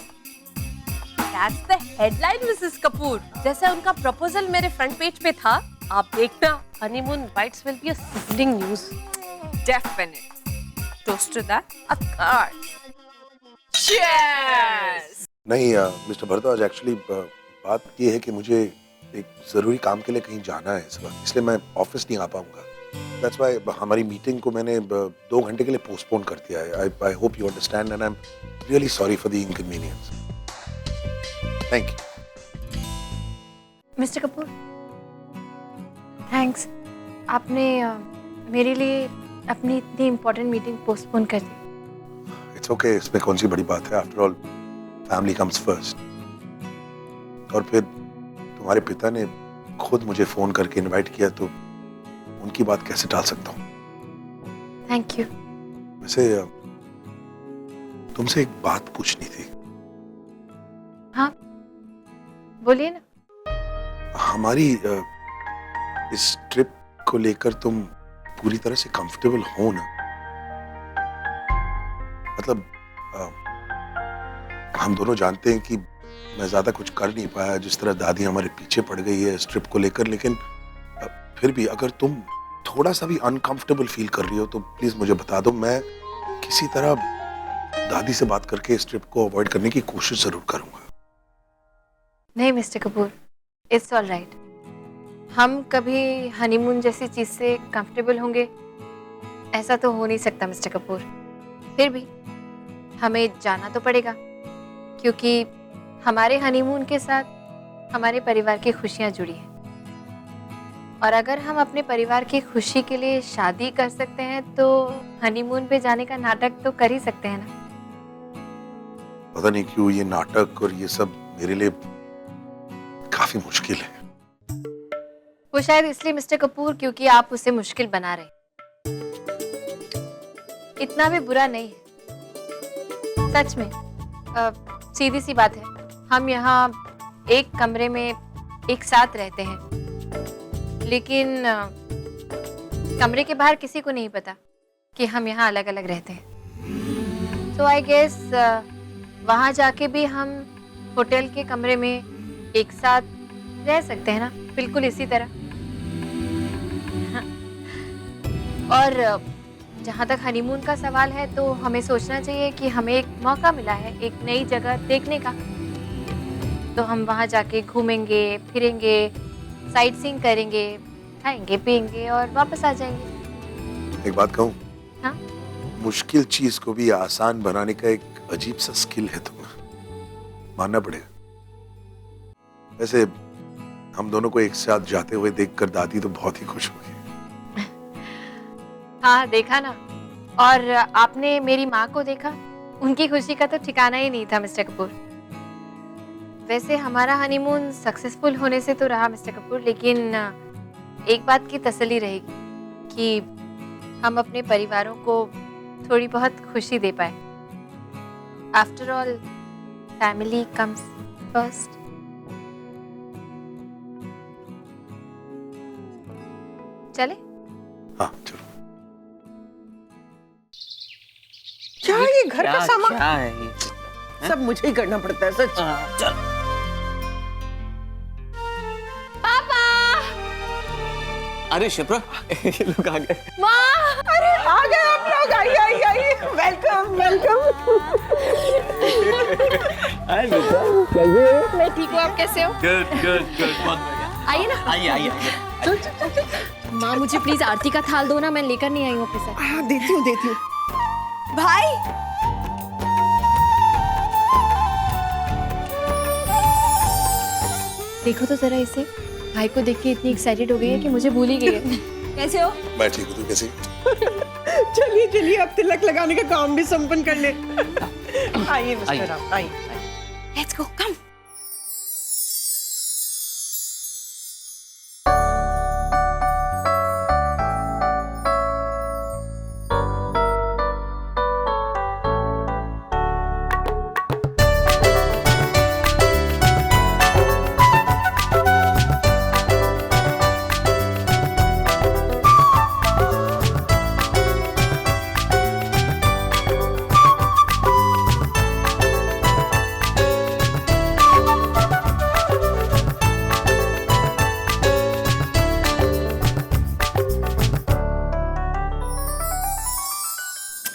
That's the headline Mrs Kapoor. जैसे उनका प्रपोजल मेरे फ्रंट पेज पे था, आप देखना honeymoon bites will be a sizzling news. Definitely. Toast to that. Of course. Cheers. नहीं मिस्टर भरद्वाज, एक्चुअली बात ये है कि मुझे एक जरूरी काम के लिए कहीं जाना है इस वक्त, इसलिए मैं ऑफिस नहीं आ पाऊंगा। दैट्स व्हाई हमारी मीटिंग को मैंने 2 घंटे के लिए पोस्टपोन कर दिया है। I hope you understand and I am really sorry for the inconvenience. Thank you. Mr Kapoor, thanks. आपने मेरे लिए अपनी इतनी इम्पोर्टेंट मीटिंग पोस्टपोन कर दी। इट्स ओके, इसमें कौन सी बड़ी बात है? After all family comes first. और फिर तुम्हारे पिता ने खुद मुझे फोन करके इनवाइट किया, तो उनकी बात कैसे टाल सकता हूँ? Thank you. वैसे तुमसे एक बात पूछनी थी। हाँ बोलिए ना। हमारी इस ट्रिप को लेकर तुम पूरी तरह से कंफर्टेबल हो ना? मतलब हम दोनों जानते हैं कि मैं ज्यादा कुछ कर नहीं पाया, जिस तरह दादी हमारे पीछे पड़ गई है इस ट्रिप को लेकर, लेकिन फिर भी अगर तुम थोड़ा सा भी अनकंफर्टेबल फील कर रही हो तो प्लीज मुझे बता दो। मैं किसी तरह दादी से बात करके इस ट्रिप को अवॉइड करने की कोशिश जरूर करूंगा। नहीं mister Kapoor, it's all right. हम कभी हनीमून जैसी चीज से कंफर्टेबल होंगे ऐसा तो हो नहीं सकता मिस्टर कपूर। फिर भी हमें जाना तो पड़ेगा, क्योंकि हमारे हनीमून के साथ हमारे परिवार की खुशियां जुड़ी हैं। और अगर हम अपने परिवार की खुशी के लिए शादी कर सकते हैं तो हनीमून पे जाने का नाटक तो कर ही सकते हैं ना। पता नहीं क्यों ये नाटक और ये सब मेरे लिए काफी मुश्किल है। वो शायद इसलिए मिस्टर कपूर क्योंकि आप उसे मुश्किल बना रहे। इतना भी बुरा नहीं है। सच में सीधी सी बात है, हम यहाँ एक कमरे में एक साथ रहते हैं, लेकिन कमरे के बाहर किसी को नहीं पता कि हम यहाँ अलग अलग रहते हैं। तो आई गेस वहाँ जाके भी हम होटल के कमरे में एक साथ रह सकते हैं ना, बिल्कुल इसी तरह। हाँ। और जहाँ तक हनीमून का सवाल है, तो हमें सोचना चाहिए कि हमें एक मौका मिला है एक नई जगह देखने का, तो हम वहाँ जाके घूमेंगे फिरेंगे, साइट सीइंग करेंगे, खाएंगे पिएंगे और वापस आ जाएंगे। एक बात कहूँ? हाँ? मुश्किल चीज को भी आसान बनाने का एक अजीब सा स्किल है तुम्हें, मानना पड़ेगा। वैसे हम दोनों को एक साथ जाते हुए देखकर दादी तो बहुत ही खुश होगी। हाँ देखा ना, और आपने मेरी माँ को देखा, उनकी खुशी का तो ठिकाना ही नहीं था मिस्टर कपूर। वैसे हमारा हनीमून सक्सेसफुल होने से तो रहा मिस्टर कपूर, लेकिन एक बात की तसल्ली रहेगी कि हम अपने परिवारों को थोड़ी बहुत खुशी दे पाए। After all family comes first. चले? हाँ चलो। क्या ये घर का सामान? क्या है ये? सब मुझे ही करना पड़ता है सच। चल। पापा! अरे शिप्रा, ये लोग आ गए। माँ! अरे आ गए आप लोग, आइए आइए आइए, वेलकम वेलकम। हाय बेटा, कैसे? मैं ठीक हूँ, आप कैसे हो? गुड गुड गुड, बहुत बढ़िया। आइए ना। आइए आइए आइए। माँ मुझे प्लीज आरती का थाल दो ना, मैं लेकर नहीं आई हूँ अपने साथ। देती हूँ देती हूँ। भाई देखो तो जरा इसे, भाई को देख के इतनी एक्साइटेड हो गई है कि मुझे भूल ही गई है। कैसे हो? मैं ठीक हूँ, तू कैसी? चलिए चलिए, अब तिलक लगाने का काम भी संपन्न कर ले। आइए मिस्टर राम, आइए। लेट्स गो, कम।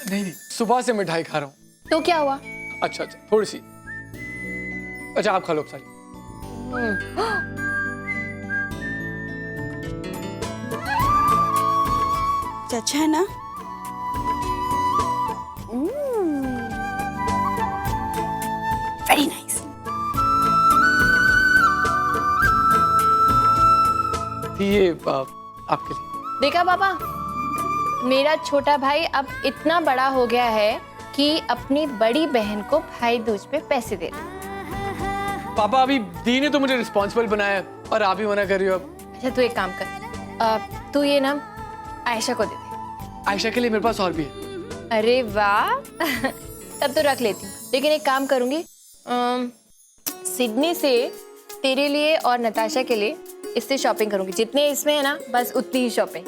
नहीं, सुबह से मिठाई खा रहा हूँ। तो क्या हुआ? अच्छा अच्छा, थोड़ी सी। अच्छा आप खा लो सारी। अच्छा है ना? Very nice. ये आपके लिए। देखा पापा, मेरा छोटा भाई अब इतना बड़ा हो गया है कि अपनी बड़ी बहन को भाई दूज पे पैसे दे रहा। पापा अभी दी ने तो मुझे रिस्पॉन्सिबल बनाया है और आप ही मना कर रही हो अब। अच्छा तू एक काम कर, तू ये ना आयशा को दे दे। आयशा के लिए मेरे पास और भी है। अरे वाह। तब तो रख लेती हूँ, लेकिन एक काम करूंगी, सिडनी से तेरे लिए और नताशा के लिए इससे शॉपिंग करूंगी। जितने इसमें है ना, बस उतनी ही शॉपिंग।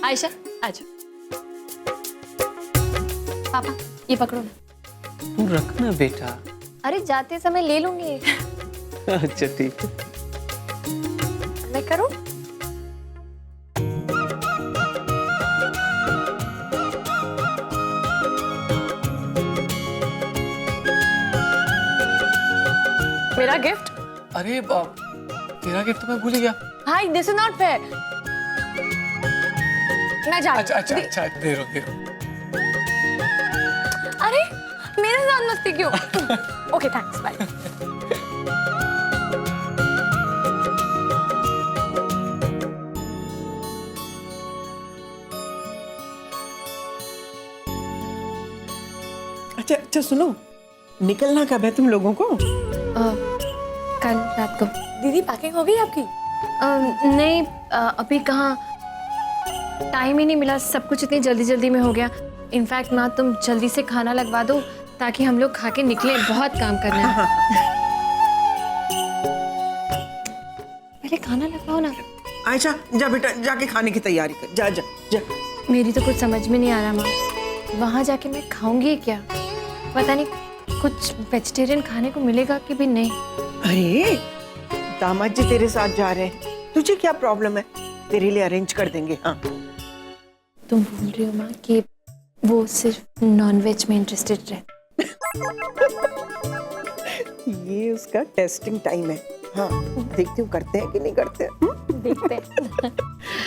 आयशा आजा। पापा ये पकड़ो ना। तू रखना बेटा। अरे जाते समय ले लूंगी। अच्छा ठीक है। मैं करूं? मेरा गिफ्ट? अरे तेरा गिफ्ट तो मैं भूल ही गया। हाय, दिस इज नॉट फेयर। मैं जा। अच्छा अच्छा अच्छा, दे रहा। अरे मेरे साथ मस्ती क्यों? Okay thanks, bye. अच्छा अच्छा सुनो, निकलना कब है तुम लोगों को? कल रात को। दीदी पैकिंग हो गई आपकी? नहीं, अभी कहाँ। टाइम ही नहीं मिला, सब कुछ इतनी जल्दी जल्दी में हो गया। इनफैक्ट माँ तुम जल्दी से खाना लगवा दो ताकि हम लोग खा के निकले, बहुत काम करना है। पहले खाना लगवाओ ना। आयशा जा बेटा, जाके खाने की तैयारी कर, जा जा जा। मेरी तो कुछ समझ में नहीं आ रहा माँ, वहाँ जाके मैं खाऊंगी क्या? पता नहीं कुछ वेजिटेरियन खाने को मिलेगा कि भी नहीं। अरे दामाद जी तेरे साथ जा रहे हैं, तुझे क्या प्रॉब्लम है? तेरे लिए अरेंज कर देंगे। हाँ तुम बोल रही हो माँ कि वो सिर्फ नॉनवेज में इंटरेस्टेड रहे? ये उसका टेस्टिंग टाइम है। हाँ देखती हूँ करते हैं कि नहीं करते हैं। देखते हैं।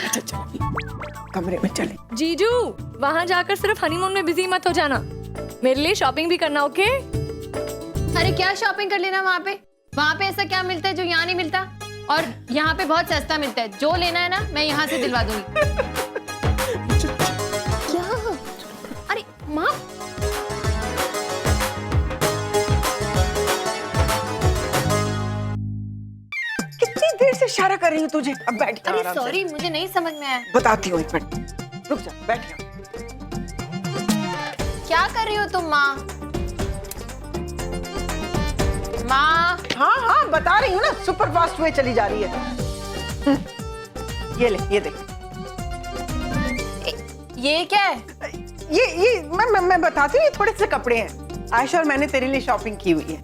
अच्छा चलो कमरे में चले। जीजू वहाँ जाकर सिर्फ हनीमून में बिजी मत हो जाना, मेरे लिए शॉपिंग भी करना, ओके? अरे क्या शॉपिंग कर लेना वहाँ पे? वहाँ पे ऐसा क्या मिलता है जो यहाँ नहीं मिलता? और यहाँ पे बहुत सस्ता मिलता है, जो लेना है ना मैं यहाँ से दिलवा दूंगी। क्या? अरे माँ कितनी देर से इशारा कर रही हूँ तुझे, अब बैठ जा। अरे सॉरी मुझे नहीं समझ में आया। बताती हूँ एक मिनट, रुक जा, बैठ जा। क्या कर रही हो तुम माँ? माँ हाँ हाँ बता रही हूँ ना, सुपर फास्ट वे चली जा रही है। ये ले, ये देख। ये क्या है? ये मैं बताती हूँ, ये थोड़े से कपड़े हैं, आयशा और मैंने तेरे लिए शॉपिंग की हुई है।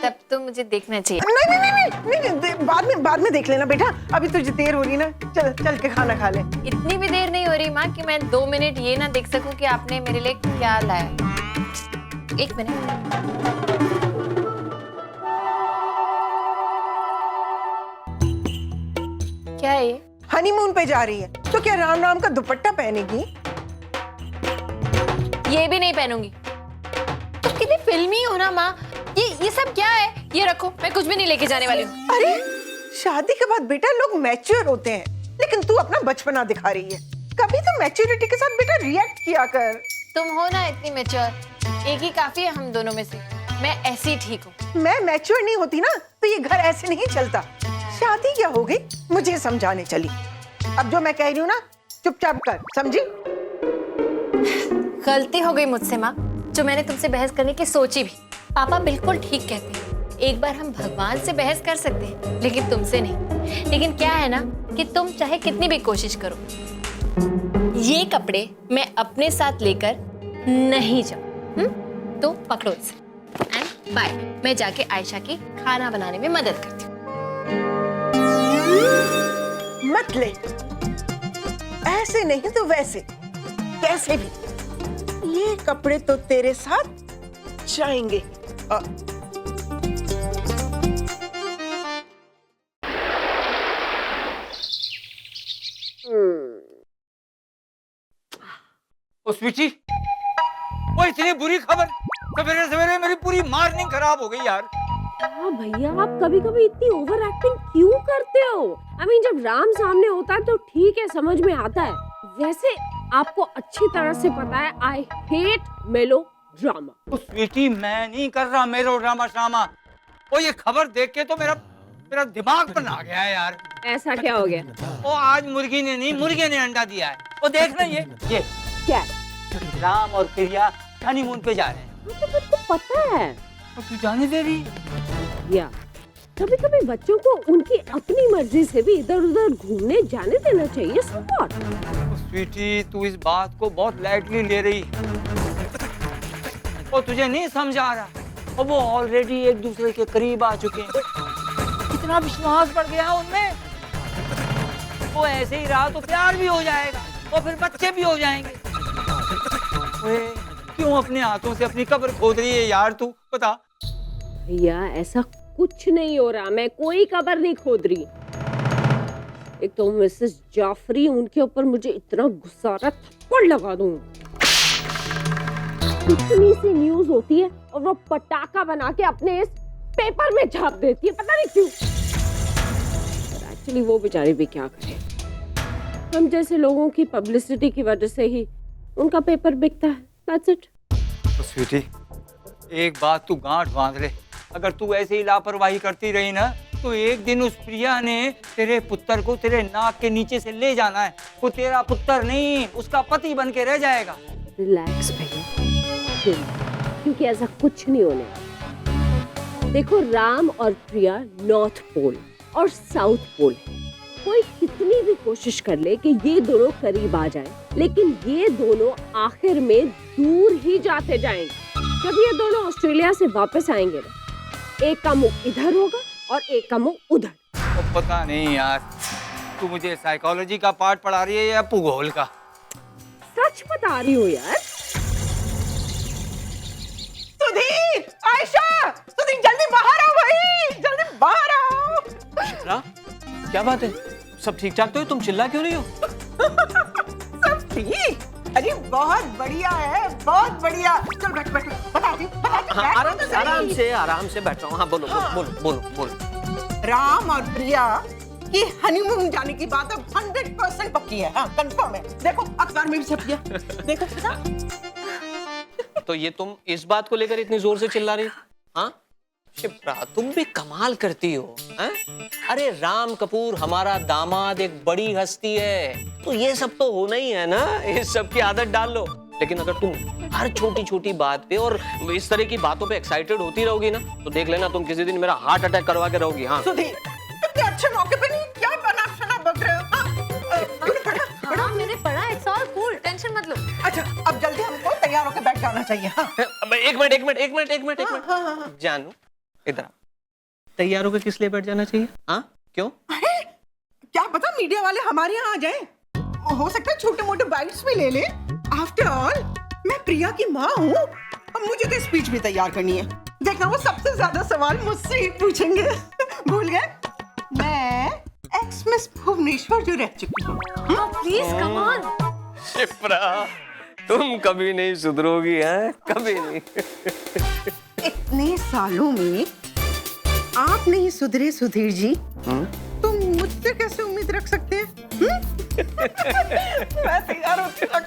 तब तो मुझे देखना चाहिए। नहीं नहीं नहीं नहीं, नहीं बाद में देख लेना बेटा, अभी तुझे देर हो रही ना, चल के खाना खा ले। इतनी भी देर नहीं हो रही माँ कि मैं 2 मिनट ये ना देख सकूं कि आपने मेरे लिए क्या लाया। 1 मिनट। क्या है ये? हनीमून पे जा रही है तो क्या राम राम का दुपट्टा पहनेगी? ये भी नहीं पहनूंगी। तो कितनी फिल्मी हो ना माँ। ये सब क्या है? ये रखो, मैं कुछ भी नहीं लेके जाने वाली हूँ। अरे शादी के बाद बेटा लोग मैच्योर होते हैं, लेकिन तू अपना बचपना दिखा रही है। कभी तो मैच्योरिटी के साथ बेटा रिएक्ट किया कर। तुम हो ना इतनी मैच्योर, एक ही काफी है हम दोनों में से। मैं ऐसी ठीक हूँ। मैं मैच्योर नहीं होती ना तो ये घर ऐसे नहीं चलता। शादी क्या हो गई मुझे समझाने चली। अब जो मैं कह रही हूँ ना चुपचाप कर, समझी? गलती हो गई मुझसे माँ, जो मैंने तुमसे बहस करने की सोची भी। पापा बिल्कुल ठीक कहते हैं, एक बार हम भगवान से बहस कर सकते हैं लेकिन तुमसे नहीं। लेकिन क्या है ना कि तुम चाहे कितनी भी कोशिश करो, ये कपड़े मैं अपने साथ लेकर नहीं जाऊं। तो पकड़ो इसे एंड बाय। मैं जाके आयशा की खाना बनाने में मदद करती हूँ। मत ले, ऐसे नहीं तो वैसे, कैसे भी ये कपड़े तो तेरे साथ जाएंगे। ओ स्वीटी, वो इतनी बुरी खबर, सवेरे सवेरे मेरी पूरी मॉर्निंग खराब हो गई यार। हाँ भैया, आप कभी कभी इतनी ओवर एक्टिंग क्यों करते हो? I mean, जब राम सामने होता है तो ठीक है, समझ में आता है। वैसे आपको अच्छी तरह से पता है आई हेट मेलो ड्रामा। ओ स्वीटी, मैं नहीं कर रहा मेलो ड्रामा श्रामा। ओ ये खबर देख के तो मेरा दिमाग पर आ गया है यार। ऐसा क्या हो गया? ओ आज मुर्गी ने नहीं, मुर्गे ने अंडा दिया है। ओ देख ना ये क्या? राम और प्रिया हनीमून पे जा रहे हैं। तो मुझको पता है। तो तू जाने दे रही? या कभी कभी बच्चों को उनकी अपनी मर्जी से भी इधर उधर घूमने जाने देना चाहिए। सपोर्ट। स्वीटी, तू इस बात को बहुत लाइटली ले रही है और तुझे नहीं समझ आ रहा। और वो ऑलरेडी एक दूसरे के करीब आ चुके हैं, कितना विश्वास बढ़ गया उनमें। वो ऐसे ही रहा तो प्यार भी हो जाएगा और फिर बच्चे भी हो जाएंगे। क्यों अपने हाथों से अपनी कब्र खोद रही है यार, तू बता। भैया ऐसा कुछ नहीं हो रहा, मैं कोई कब्र नहीं खोद रही। एक तो मिसेस जाफरी, उनके ऊपर मुझे इतना गुस्सा आ रहा, थप्पड़ लगा दूं। इतनी सी न्यूज होती है और वो पटाखा बना के अपने इस पेपर में छाप देती है, पता नहीं क्यों। एक्चुअली वो बेचारे भी क्या करें, हम जैसे लोगों की पब्लिसिटी की वजह से ही उनका पेपर बिकता है। That's it. तो स्वीटी, एक बात तू गांठ बांध ले, अगर तू ऐसे ही लापरवाही करती रही ना तो एक दिन उस प्रिया ने तेरे पुत्र को तेरे नाक के नीचे से ले जाना है। वो तेरा पुत्र नहीं, उसका पति बन के रह जाएगा। रिलैक्स भैया, क्योंकि ऐसा कुछ नहीं होने वाला। देखो, राम और प्रिया नॉर्थ पोल और साउथ पोल है। कोई कितनी भी कोशिश कर ले कि ये दोनों करीब आ जाएं, लेकिन ये दोनों आखिर में दूर ही जाते जाएंगे। जब ये दोनों ऑस्ट्रेलिया से वापस आएंगे ना, एक का मुंह इधर होगा और एक का मुंह उधर। तो पता नहीं यार, तू मुझे साइकोलॉजी का पार्ट पढ़ा रही है या भूगोल का? सच बता रही हूँ यार। सुधीर, आयशा, सुधीर जल्दी बाहर आओ भाई, जल्दी बाहर आओ। शिप्रा, क्या बात है? सब ठीक ठाक तो है? तुम चिल्ला क्यों रही हो? सब ठीक? अरे बहुत बढ़िया है, बहुत बढ़िया। चल बैठ बैठ, बताती हूँ। आराम से बैठ रहा हूँ। हाँ बोलो बोलो। राम और प्रिया की हनीमून जाने की बात अब 100% पक्की है। हाँ, कंफर्म है। देखो अखबार में भी छप गया। देखो तो ये तुम इस बात को लेकर इतनी जोर से चिल्ला रही हो? हाँ शिप्रा, तुम भी कमाल करती हो। अरे राम कपूर हमारा दामाद एक बड़ी हस्ती है, तो ये सब तो होना ही है ना, इस सब की आदत डाल लो। लेकिन अगर तुम हर छोटी छोटी बात पे और इस तरह की बातों पे एक्साइटेड होती रहोगी ना, तो देख लेना तुम किसी दिन मेरा हार्ट अटैक करवा के रहोगी। हाँ सुधीर, इतने अच्छे मौके पे नहीं क्या बना बक रहे हो? हाँ, मैंने पढ़ा, इट्स ऑल कूल, टेंशन मत लो। अच्छा, अब जल्दी हमको तैयार होकर बैठ जाना चाहिए। हाँ। एक मिनट जानू, इधर तैयार होकर किस लिए बैठ जाना चाहिए? हाँ क्यों? अरे क्या पता मीडिया वाले हमारे यहाँ आ जाएं। हो सकता है छोटे मोटे बाइट्स भी ले ले। आफ्टर ऑल मैं प्रिया की माँ हूँ और मुझे तो स्पीच भी तैयार करनी है। देखना वो सबसे ज्यादा सवाल मुझसे ही पूछेंगे। भूल गए मैं एक्स मिस भुवनेश्वर जो रह चुकी हूँ। Please come on. शिप्रा, तुम कभी नहीं सुधरोगी हैं, कभी नहीं। इतने सालों में आप नहीं सुधरे सुधीर जी, तुम मुझसे कैसे उम्मीद रख सकते हैं? मैं तैयार होती हूँ।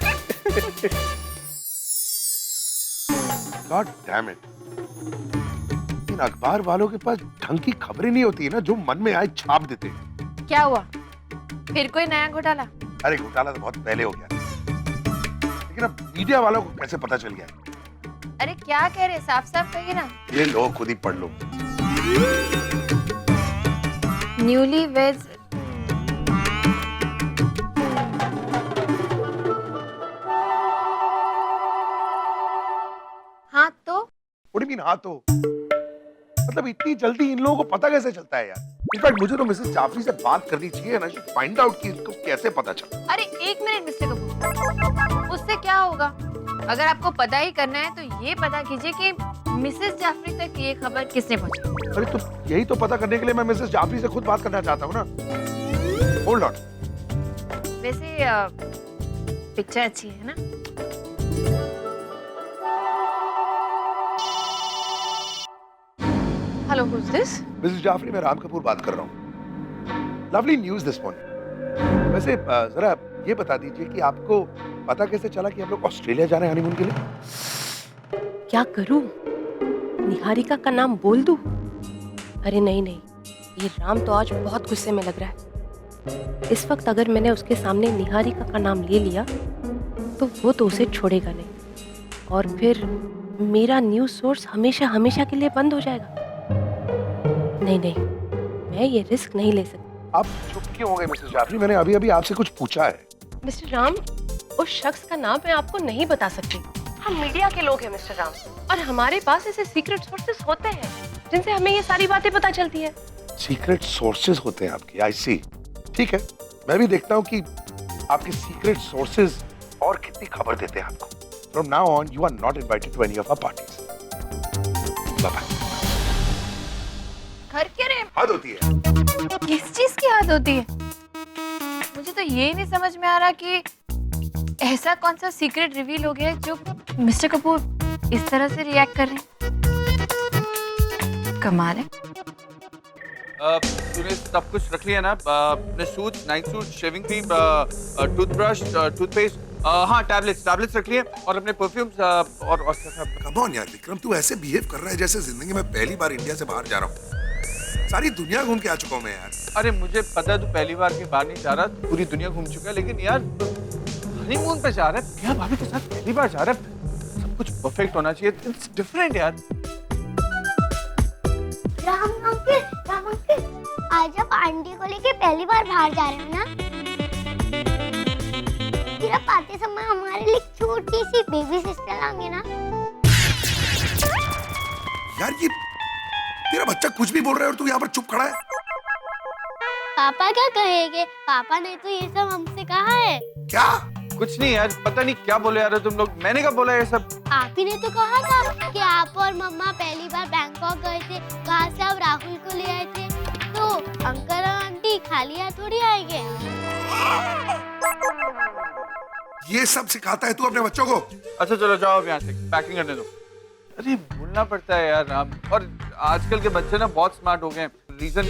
God damn it! इन अखबार वालों के पास ढंग की खबरें नहीं होती है ना, जो मन में आए छाप देते हैं। क्या हुआ? फिर कोई नया घोटाला? अरे घोटाला तो बहुत पहले हो गया, लेकिन अब मीडिया वालों को कैसे पता चल गया? अरे क्या कह रहे, साफ साफ कहिए ना। ये लो, खुद ही पढ़ लो। न्यूली वेज हाँ तो What do you mean, हाँ तो? मतलब इतनी जल्दी इन लोगों को पता कैसे चलता है यार? इनफैक्ट मुझे तो मिसेस जाफरी से बात करनी चाहिए ना, फाइंड आउट कि इनको कैसे पता चला। अरे एक मिनट मिस्टर कपूर, उससे क्या होगा? अगर आपको पता ही करना है तो ये पता कीजिए कि मिसेस जाफरी तक ये खबर किसने पहुंचाई। अरे तो यही तो पता करने के लिए मैं मिसेस जाफरी से खुद बात करना चाहता हूँ ना। Hold on. वैसे पिक्चर अच्छी है ना? Hello, who is this? Mrs Jafri, मैं राम कपूर बात कर रहा हूँ। Lovely news this morning. वैसे जरा ये बता दीजिए कि आपको पता कैसे चला कि हम लोग ऑस्ट्रेलिया जा रहे हैं हनीमून के लिए? क्या करूं? निहारिका का नाम बोल दूं? अरे नहीं, ये राम तो आज बहुत गुस्से में लग रहा है। इस वक्त अगर मैंने उसके सामने निहारिका का नाम ले लिया तो वो तो उसे छोड़ेगा नहीं, और फिर मेरा न्यूज़ सोर्स हमेशा हमेशा के लिए बंद हो जाएगा। नहीं, मैं ये रिस्क नहीं ले सकती। आप चुप क्यों हो गए मिसेस जाफरी? मैंने अभी अभी आपसे कुछ पूछा है। मिस्टर राम, उस शख्स का नाम मैं आपको नहीं बता सकती। हम मीडिया के लोग हैं मिस्टर राम, और हमारे पास ऐसे सीक्रेट सोर्सेस होते हैं जिनसे हमें ये सारी बातें पता चलती है। सीक्रेट सोर्सेज होते हैं आपके? आई सी। ठीक है, मैं भी देखता हूँ कि आपके सीक्रेट सोर्सेज और कितनी खबर देते हैं आपको। From now on, you are not invited to any of our parties. Bye bye. घर के रे हद होती है। किस चीज की हद होती है? मुझे तो ये नहीं समझ में आ रहा कि ऐसा कौन सा सीक्रेट रिवील हो गया है जो मिस्टर कपूर इस तरह से रिएक्ट कर रहे हैं। कमाल है। तूने सब कुछ रख लिया ना? अपने suit, night suit, shaving cream, toothbrush, toothpaste, हाँ टैबलेट्स रख लिए, और अपने परफ्यूम्स और कम ऑन यार विक्रम, तू ऐसे बिहेव कर रहा है जैसे जिंदगी में पहली बार इंडिया से बाहर जा रहा हूँ। सारी दुनिया घूम के आ चुका हूँ मैं यार। अरे मुझे पता है तू पहली बार के बाहर नहीं जा रहा, तू पूरी दुनिया घूम चुका है, लेकिन यार हनीमून पे जा रहा है, प्रिया भाभी के साथ पहली बार जा रहा है, सब कुछ परफेक्ट होना चाहिए। इट्स डिफरेंट यार। राम अंकल, आज आप आंटी को लेके पहली बार बाहर जा रहे हो ना? फिर आप आते समय हमारे लिए छोटी सी बेबी सिस्टर लाएंगे ना? यार ये तेरा बच्चा कुछ भी बोल रहा है और तू यहाँ पर चुप खड़ा है। पापा क्या कहेंगे? पापा ने तो ये सब हमसे कहा है। क्या? कुछ नहीं यार, पता नहीं क्या बोले यार तुम लोग, मैंने कब बोला ये सब? आप ही ने तो कहा था कि आप और मम्मा पहली बार बैंकॉक गए थे, वहाँ से आप राहुल को ले आए थे, तो अंकल और आंटी खाली हाथ थोड़ी आएंगे। ये सब सिखाता है तू अपने बच्चों को? अच्छा चलो जाओ अब यहाँ से, पैकिंग करने दो। अरे बोलना पड़ता है यार राम, और आजकल के बच्चे ना बहुत स्मार्ट हो गए हैं, रीजन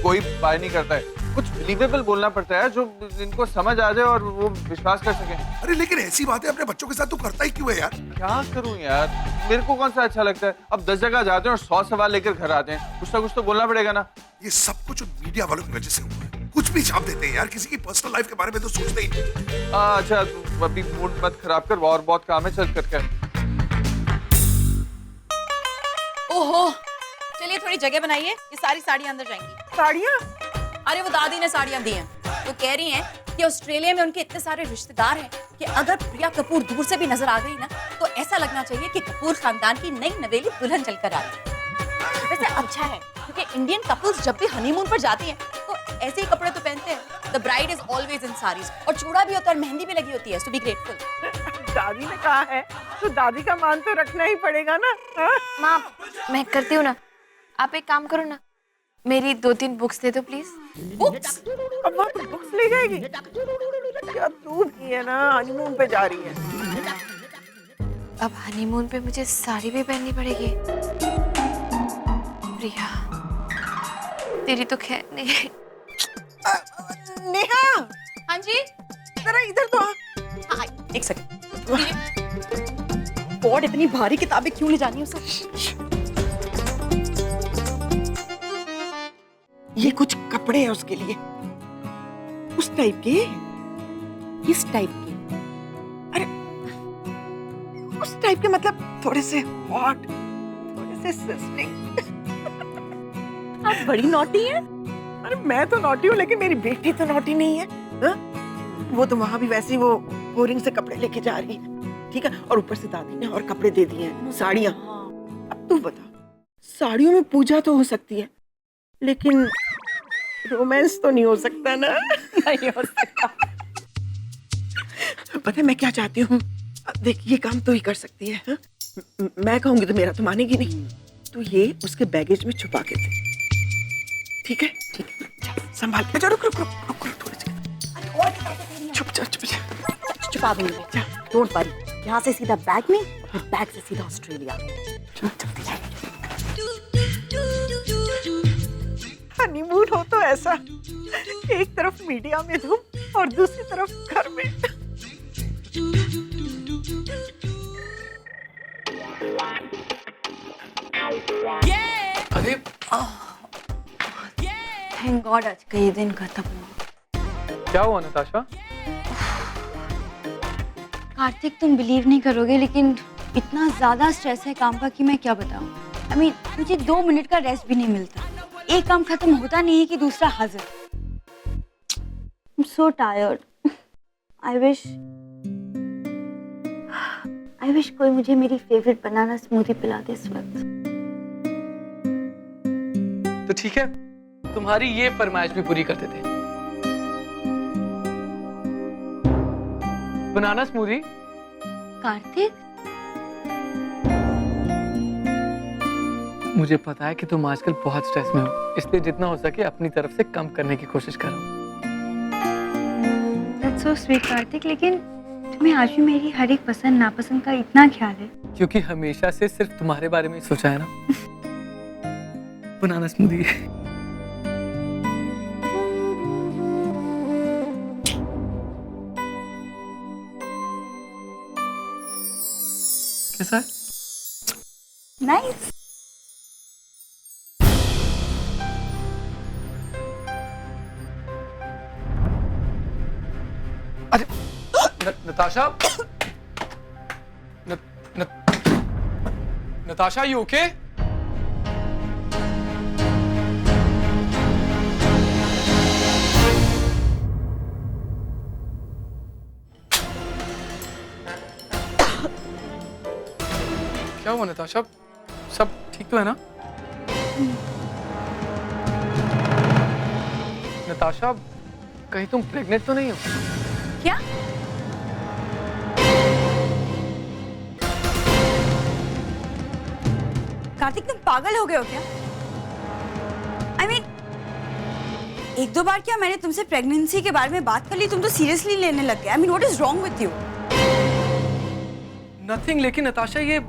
कोई बाय नहीं करता है, कुछ बिलीवेबल बोलना पड़ता है जो इनको समझ आ जाए और वो विश्वास कर सके। अरे लेकिन ऐसी बातें अपने बच्चों के साथ तू करता ही क्यों है यार? क्या करूं यार, मेरे को कौन सा अच्छा लगता है? अब 10 जगह जाते हैं और 100 सवाल लेकर घर आते हैं, कुछ ना कुछ तो बोलना पड़ेगा ना। ये सब कुछ मीडिया वालों की वजह से हुआ है, कुछ भी छाप देते हैं यार, किसी की पर्सनल लाइफ के बारे में तो सोचते ही नहीं। अच्छा तू अभी मूड मत खराब कर, और बहुत काम है, चल करके। ओहो, चलिए थोड़ी जगह बनाइए, ये सारी साड़ियाँ अंदर जाएंगी। साड़ियाँ? अरे वो दादी ने साड़ियाँ दी हैं, वो कह रही हैं कि ऑस्ट्रेलिया में उनके इतने सारे रिश्तेदार हैं कि अगर प्रिया कपूर दूर से भी नजर आ गई ना तो ऐसा लगना चाहिए कि कपूर खानदान की नई नवेली दुल्हन चलकर आ रही है। वैसे अच्छा है क्योंकि इंडियन कपल्स जब भी हनीमून पर जाती हैं तो ऐसे ही कपड़े तो पहनते हैं। The bride is always in saris, और चूड़ा भी होता है और मेहंदी भी लगी होती है, सो बी ग्रेटफुल। दादी ने कहा है तो दादी का मान तो रखना ही पड़ेगा ना। माँ मैं करती हूँ ना, आप एक काम करो ना, मेरी 2-3 बुक्स दे दो प्लीज। बुक्स? अब वहाँ तो बुक्स ले जाएगी? क्या तू भी है ना, हनीमून पे जा रही है। अब हनीमून पे मुझे साड़ी भी पहननी पड़ेगी। प्रिया तेरी तो खैर नहीं। नेहा। हाँ जी? जरा इधर तो आ। हाँ, एक सेकंड। बोर्ड इतनी भारी किताबें क्यों ले जानी है उसे? ये कुछ कपड़े हैं उसके लिए, उस टाइप के, इस टाइप के, अरे उस टाइप के, मतलब थोड़े से हॉट, थोड़े से सिस्लिंग। आप बड़ी नॉटी हैं। अरे मैं तो नॉटी हूँ लेकिन मेरी बेटी तो नॉटी नहीं है। हा? वो तो वहां भी वैसे ही वो बोरिंग से कपड़े लेके जा रही है, ठीक है, और ऊपर से दादी ने और कपड़े दे दिए हैं, साड़ियाँ। अब तू बता, साड़ियों में पूजा तो हो सकती है लेकिन रोमांस तो नहीं हो सकता ना। नहीं हो सकता। पता है मैं क्या चाहती हूँ? देख ये काम तो ही कर सकती है, हा? मैं कहूंगी तो मेरा तो मानेगी नहीं, तू ये उसके बैगेज में छुपा के दे, ठीक है? ठीक है, चल संभाल के। रुक रुक रुक रुक रुक थोड़ी सी छुप जा, छुप जा। छुपा दूंगी मैं, डोंट वरी। यहाँ से सीधा बैग में, फिर बैग से सीधा ऑस्ट्रेलिया। हनीमून हो तो ऐसा, एक तरफ मीडिया में धूम और दूसरी तरफ घर में। अरे थैंक गॉड आज का ये दिन खत्म हुआ। क्या हुआ नताशा? कार्तिक तुम बिलीव नहीं करोगे लेकिन इतना ज्यादा स्ट्रेस है काम का कि मैं क्या बताऊं। I mean, मुझे 2 मिनट का रेस्ट भी नहीं मिलता, एक काम खत्म होता नहीं है कि दूसरा हाजिर। I'm so tired. I wish कोई मुझे मेरी फेवरेट बनाना स्मूदी पिला दे इस वक्त। तो ठीक है, तुम्हारी ये फरमाइश भी पूरी कर देते हैं। बनाना स्मूदी। कार्तिक मुझे पता है कि तुम आजकल बहुत स्ट्रेस में हो, इसलिए जितना हो सके अपनी तरफ से कम करने की कोशिश करो। That's so sweet कार्तिक, लेकिन तुम्हें आज भी मेरी हर एक पसंद नापसंद का इतना ख्याल है। क्योंकि हमेशा से सिर्फ तुम्हारे बारे में ही सोचा है ना। बनाना स्मूदी। कैसा है? नाइस। अरे नताशा, नताशा, यू ओके? क्या हुआ नताशा? सब ठीक तो है ना? नताशा, कहीं तुम प्रेग्नेंट तो नहीं हो? क्या? कार्तिक, तुम पागल हो गए हो क्या? I mean, एक दो बार क्या मैंने तुमसे प्रेगनेंसी के बारे में बात कर ली, तुम तो सीरियसली लेने लग गए। I mean, what is wrong with you? Nothing. लेकिन नताशा, ये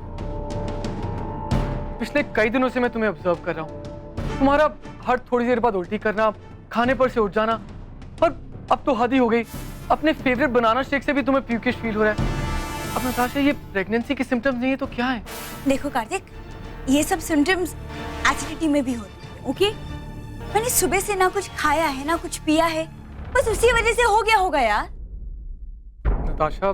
पिछले कई दिनों से मैं तुम्हें ऑब्जर्व कर रहा हूँ। तुम्हारा हर थोड़ी देर बाद उल्टी करना, खाने पर से उठ जाना, और अब तो हद ही हो गई, अपने फेवरेट बनाना शेक से भी तुम्हें प्यूकिश फील हो रहा है। अब नताशा, ये प्रेगनेंसी के सिम्टम्स नहीं है तो क्या है? देखो कार्तिक, ये सब सिम्टम्स एसिडिटी में भी होते हैं, ओके? मैंने सुबह से ना कुछ खाया है ना कुछ पिया है, बस उसी वजह से हो गया होगा यार। नताशा,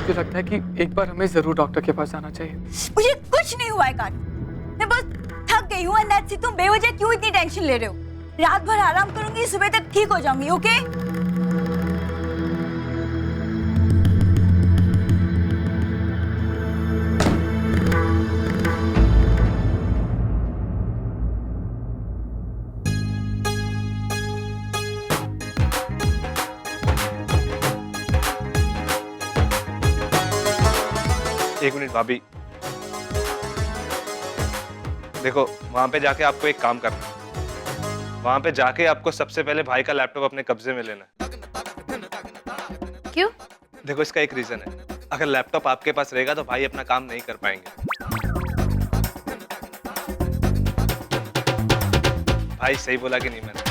मुझे लगता है कि एक बार हमें जरूर डॉक्टर के पास जाना चाहिए। मुझे कुछ नहीं हुआ है कार्तिक, मैं बस थक गई हूँ। And that's it. तुम बेवजह क्यों इतनी टेंशन ले रहे हो? रात भर आराम करूंगी, सुबह तक ठीक हो जाऊंगी, ओके? एक मिनट भाभी, देखो वहां पे जाके आपको एक काम करना है। वहां पे जाके आपको सबसे पहले भाई का लैपटॉप अपने कब्जे में लेना है। क्यों? देखो, इसका एक रीजन है। अगर लैपटॉप आपके पास रहेगा तो भाई अपना काम नहीं कर पाएंगे। भाई सही बोला कि नहीं मैंने?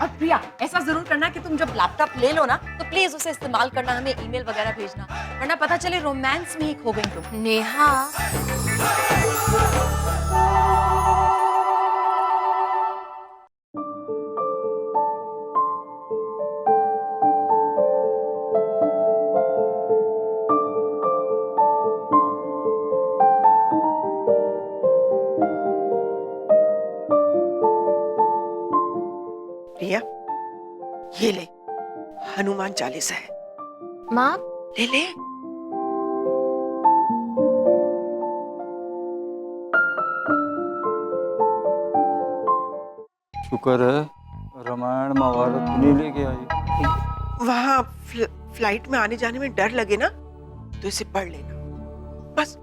और प्रिया, ऐसा जरूर करना कि तुम जब लैपटॉप ले लो ना तो प्लीज उसे इस्तेमाल करना, हमें ईमेल वगैरह भेजना, वरना पता चले रोमांस में ही खो गई तुम। नेहा, प्रिया, ये ले, हनुमान चालीसा है। माँ, ले ले। शुक्र है रामायण महाभारत नहीं लेके आई। वहाँ फ्लाइट में आने जाने में डर लगे ना तो इसे पढ़ लेना। बस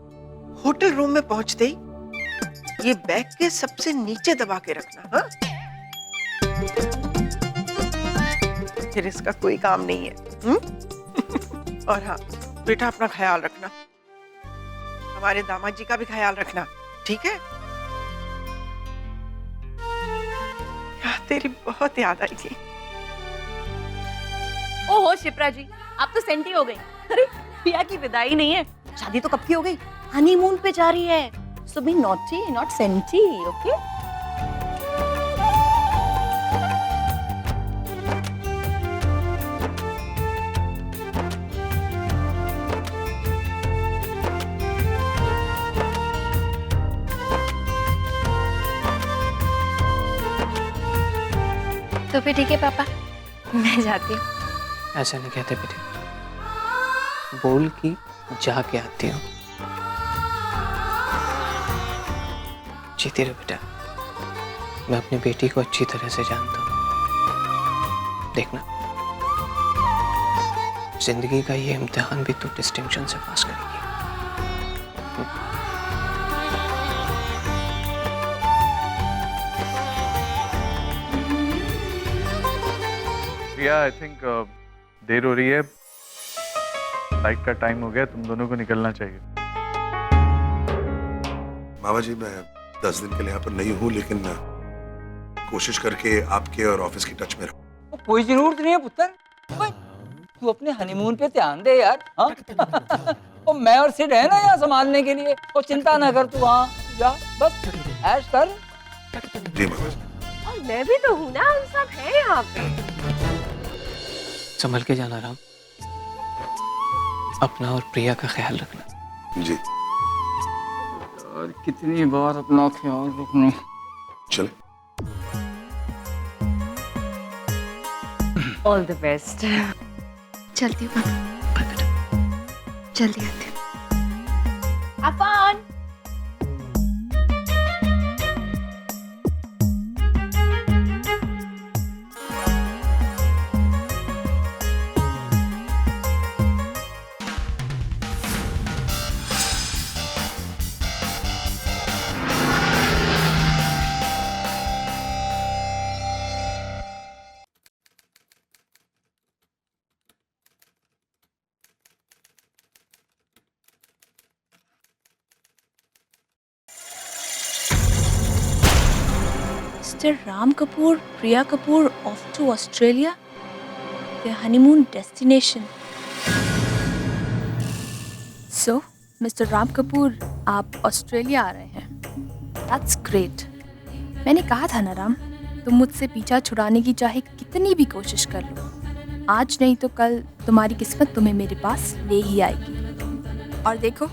होटल रूम में पहुंचते ही ये बैग के सबसे नीचे दबा के रखना, हाँ? फिर इसका कोई काम नहीं है। और हाँ बेटा, अपना ख्याल रखना, हमारे दामाद जी का भी ख्याल रखना, ठीक है? यार, तेरी बहुत याद आई थी। ओहो शिप्रा जी, आप तो सेंटी हो गई। अरे प्रिया की विदाई नहीं है, शादी तो कब की हो गई, हनीमून पे जा रही है। So be naughty not senti, okay? तो फिर ठीक है पापा, मैं जाती हूँ। ऐसा नहीं कहते बेटे, बोल कि जाके आती हूँ। जीती रहो बेटा, मैं अपनी बेटी को अच्छी तरह से जानता हूँ। देखना, जिंदगी का ये इम्तिहान भी तू डिस्टिंक्शन से पास करेगी। प्रिया, आई थिंक देर हो रही है, फ्लाइट का टाइम हो गया, तुम दोनों को निकलना चाहिए। मामा जी, मैं 10 दिन के लिए यहाँ पर नहीं हूँ, लेकिन कोशिश करके आपके और ऑफिस की टच में रहूँ। कोई जरूरत नहीं है पुत्र, तू अपने हनीमून पे ध्यान दे यार। हाँ? और मैं और सिड है ना यहाँ संभालने के लिए, और चिंता ना कर, तू वहाँ जा, बस ऐश कर। जी मगर और मैं भी तो हूँ ना, हम सब हैं यहाँ पे। संभल के जाना राम, अपना और प्रिया का ख्याल रखना। जी और कितनी बार अपना ख्याल रखना। चले। All the best. चलती हूँ जल्दी आती हूँ। Affan Mr. Ram Kapoor, Priya Kapoor off to Australia, their honeymoon destination. So, Mr. Ram Kapoor, आप ऑस्ट्रेलिया आ रहे हैं। That's great. मैंने कहा था ना राम, तुम मुझसे पीछा छुड़ाने की चाहे कितनी भी कोशिश कर लो, आज नहीं तो कल तुम्हारी किस्मत तुम्हें मेरे पास ले ही आएगी। और देखो,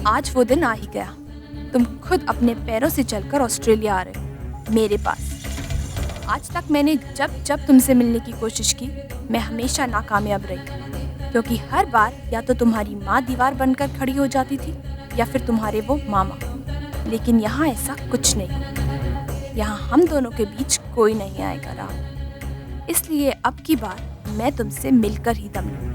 आज वो दिन आ ही गया। तुम खुद अपने पैरों से चलकर ऑस्ट्रेलिया आ रहे हो मेरे पास। आज तक मैंने जब जब तुमसे मिलने की कोशिश की, मैं हमेशा नाकामयाब रही, क्योंकि हर बार या तो तुम्हारी माँ दीवार बनकर खड़ी हो जाती थी या फिर तुम्हारे वो मामा। लेकिन यहाँ ऐसा कुछ नहीं, यहाँ हम दोनों के बीच कोई नहीं आएगा राम। इसलिए अब की बार मैं तुमसे मिलकर ही दम लूंगी।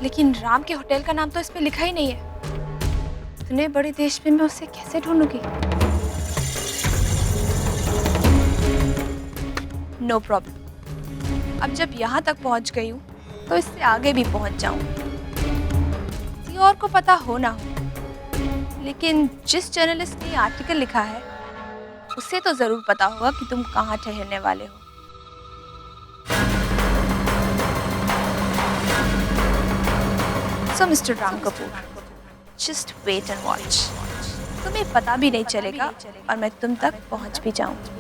लेकिन राम के होटल का नाम तो इसमें लिखा ही नहीं है। इतने बड़े देश में मैं उसे कैसे ढूंढूंगी? No problem. अब जब यहाँ तक पहुँच गई हूँ तो इससे आगे भी पहुँच जाऊँ। किसी और को पता हो ना हो, लेकिन जिस जर्नलिस्ट ने आर्टिकल लिखा है उसे तो जरूर पता होगा कि तुम कहाँ ठहरने वाले हो। So, Mr. Ram Kapoor, just wait and watch. तुम्हें पता भी नहीं चलेगा और मैं तुम तक पहुंच भी जाऊंगी।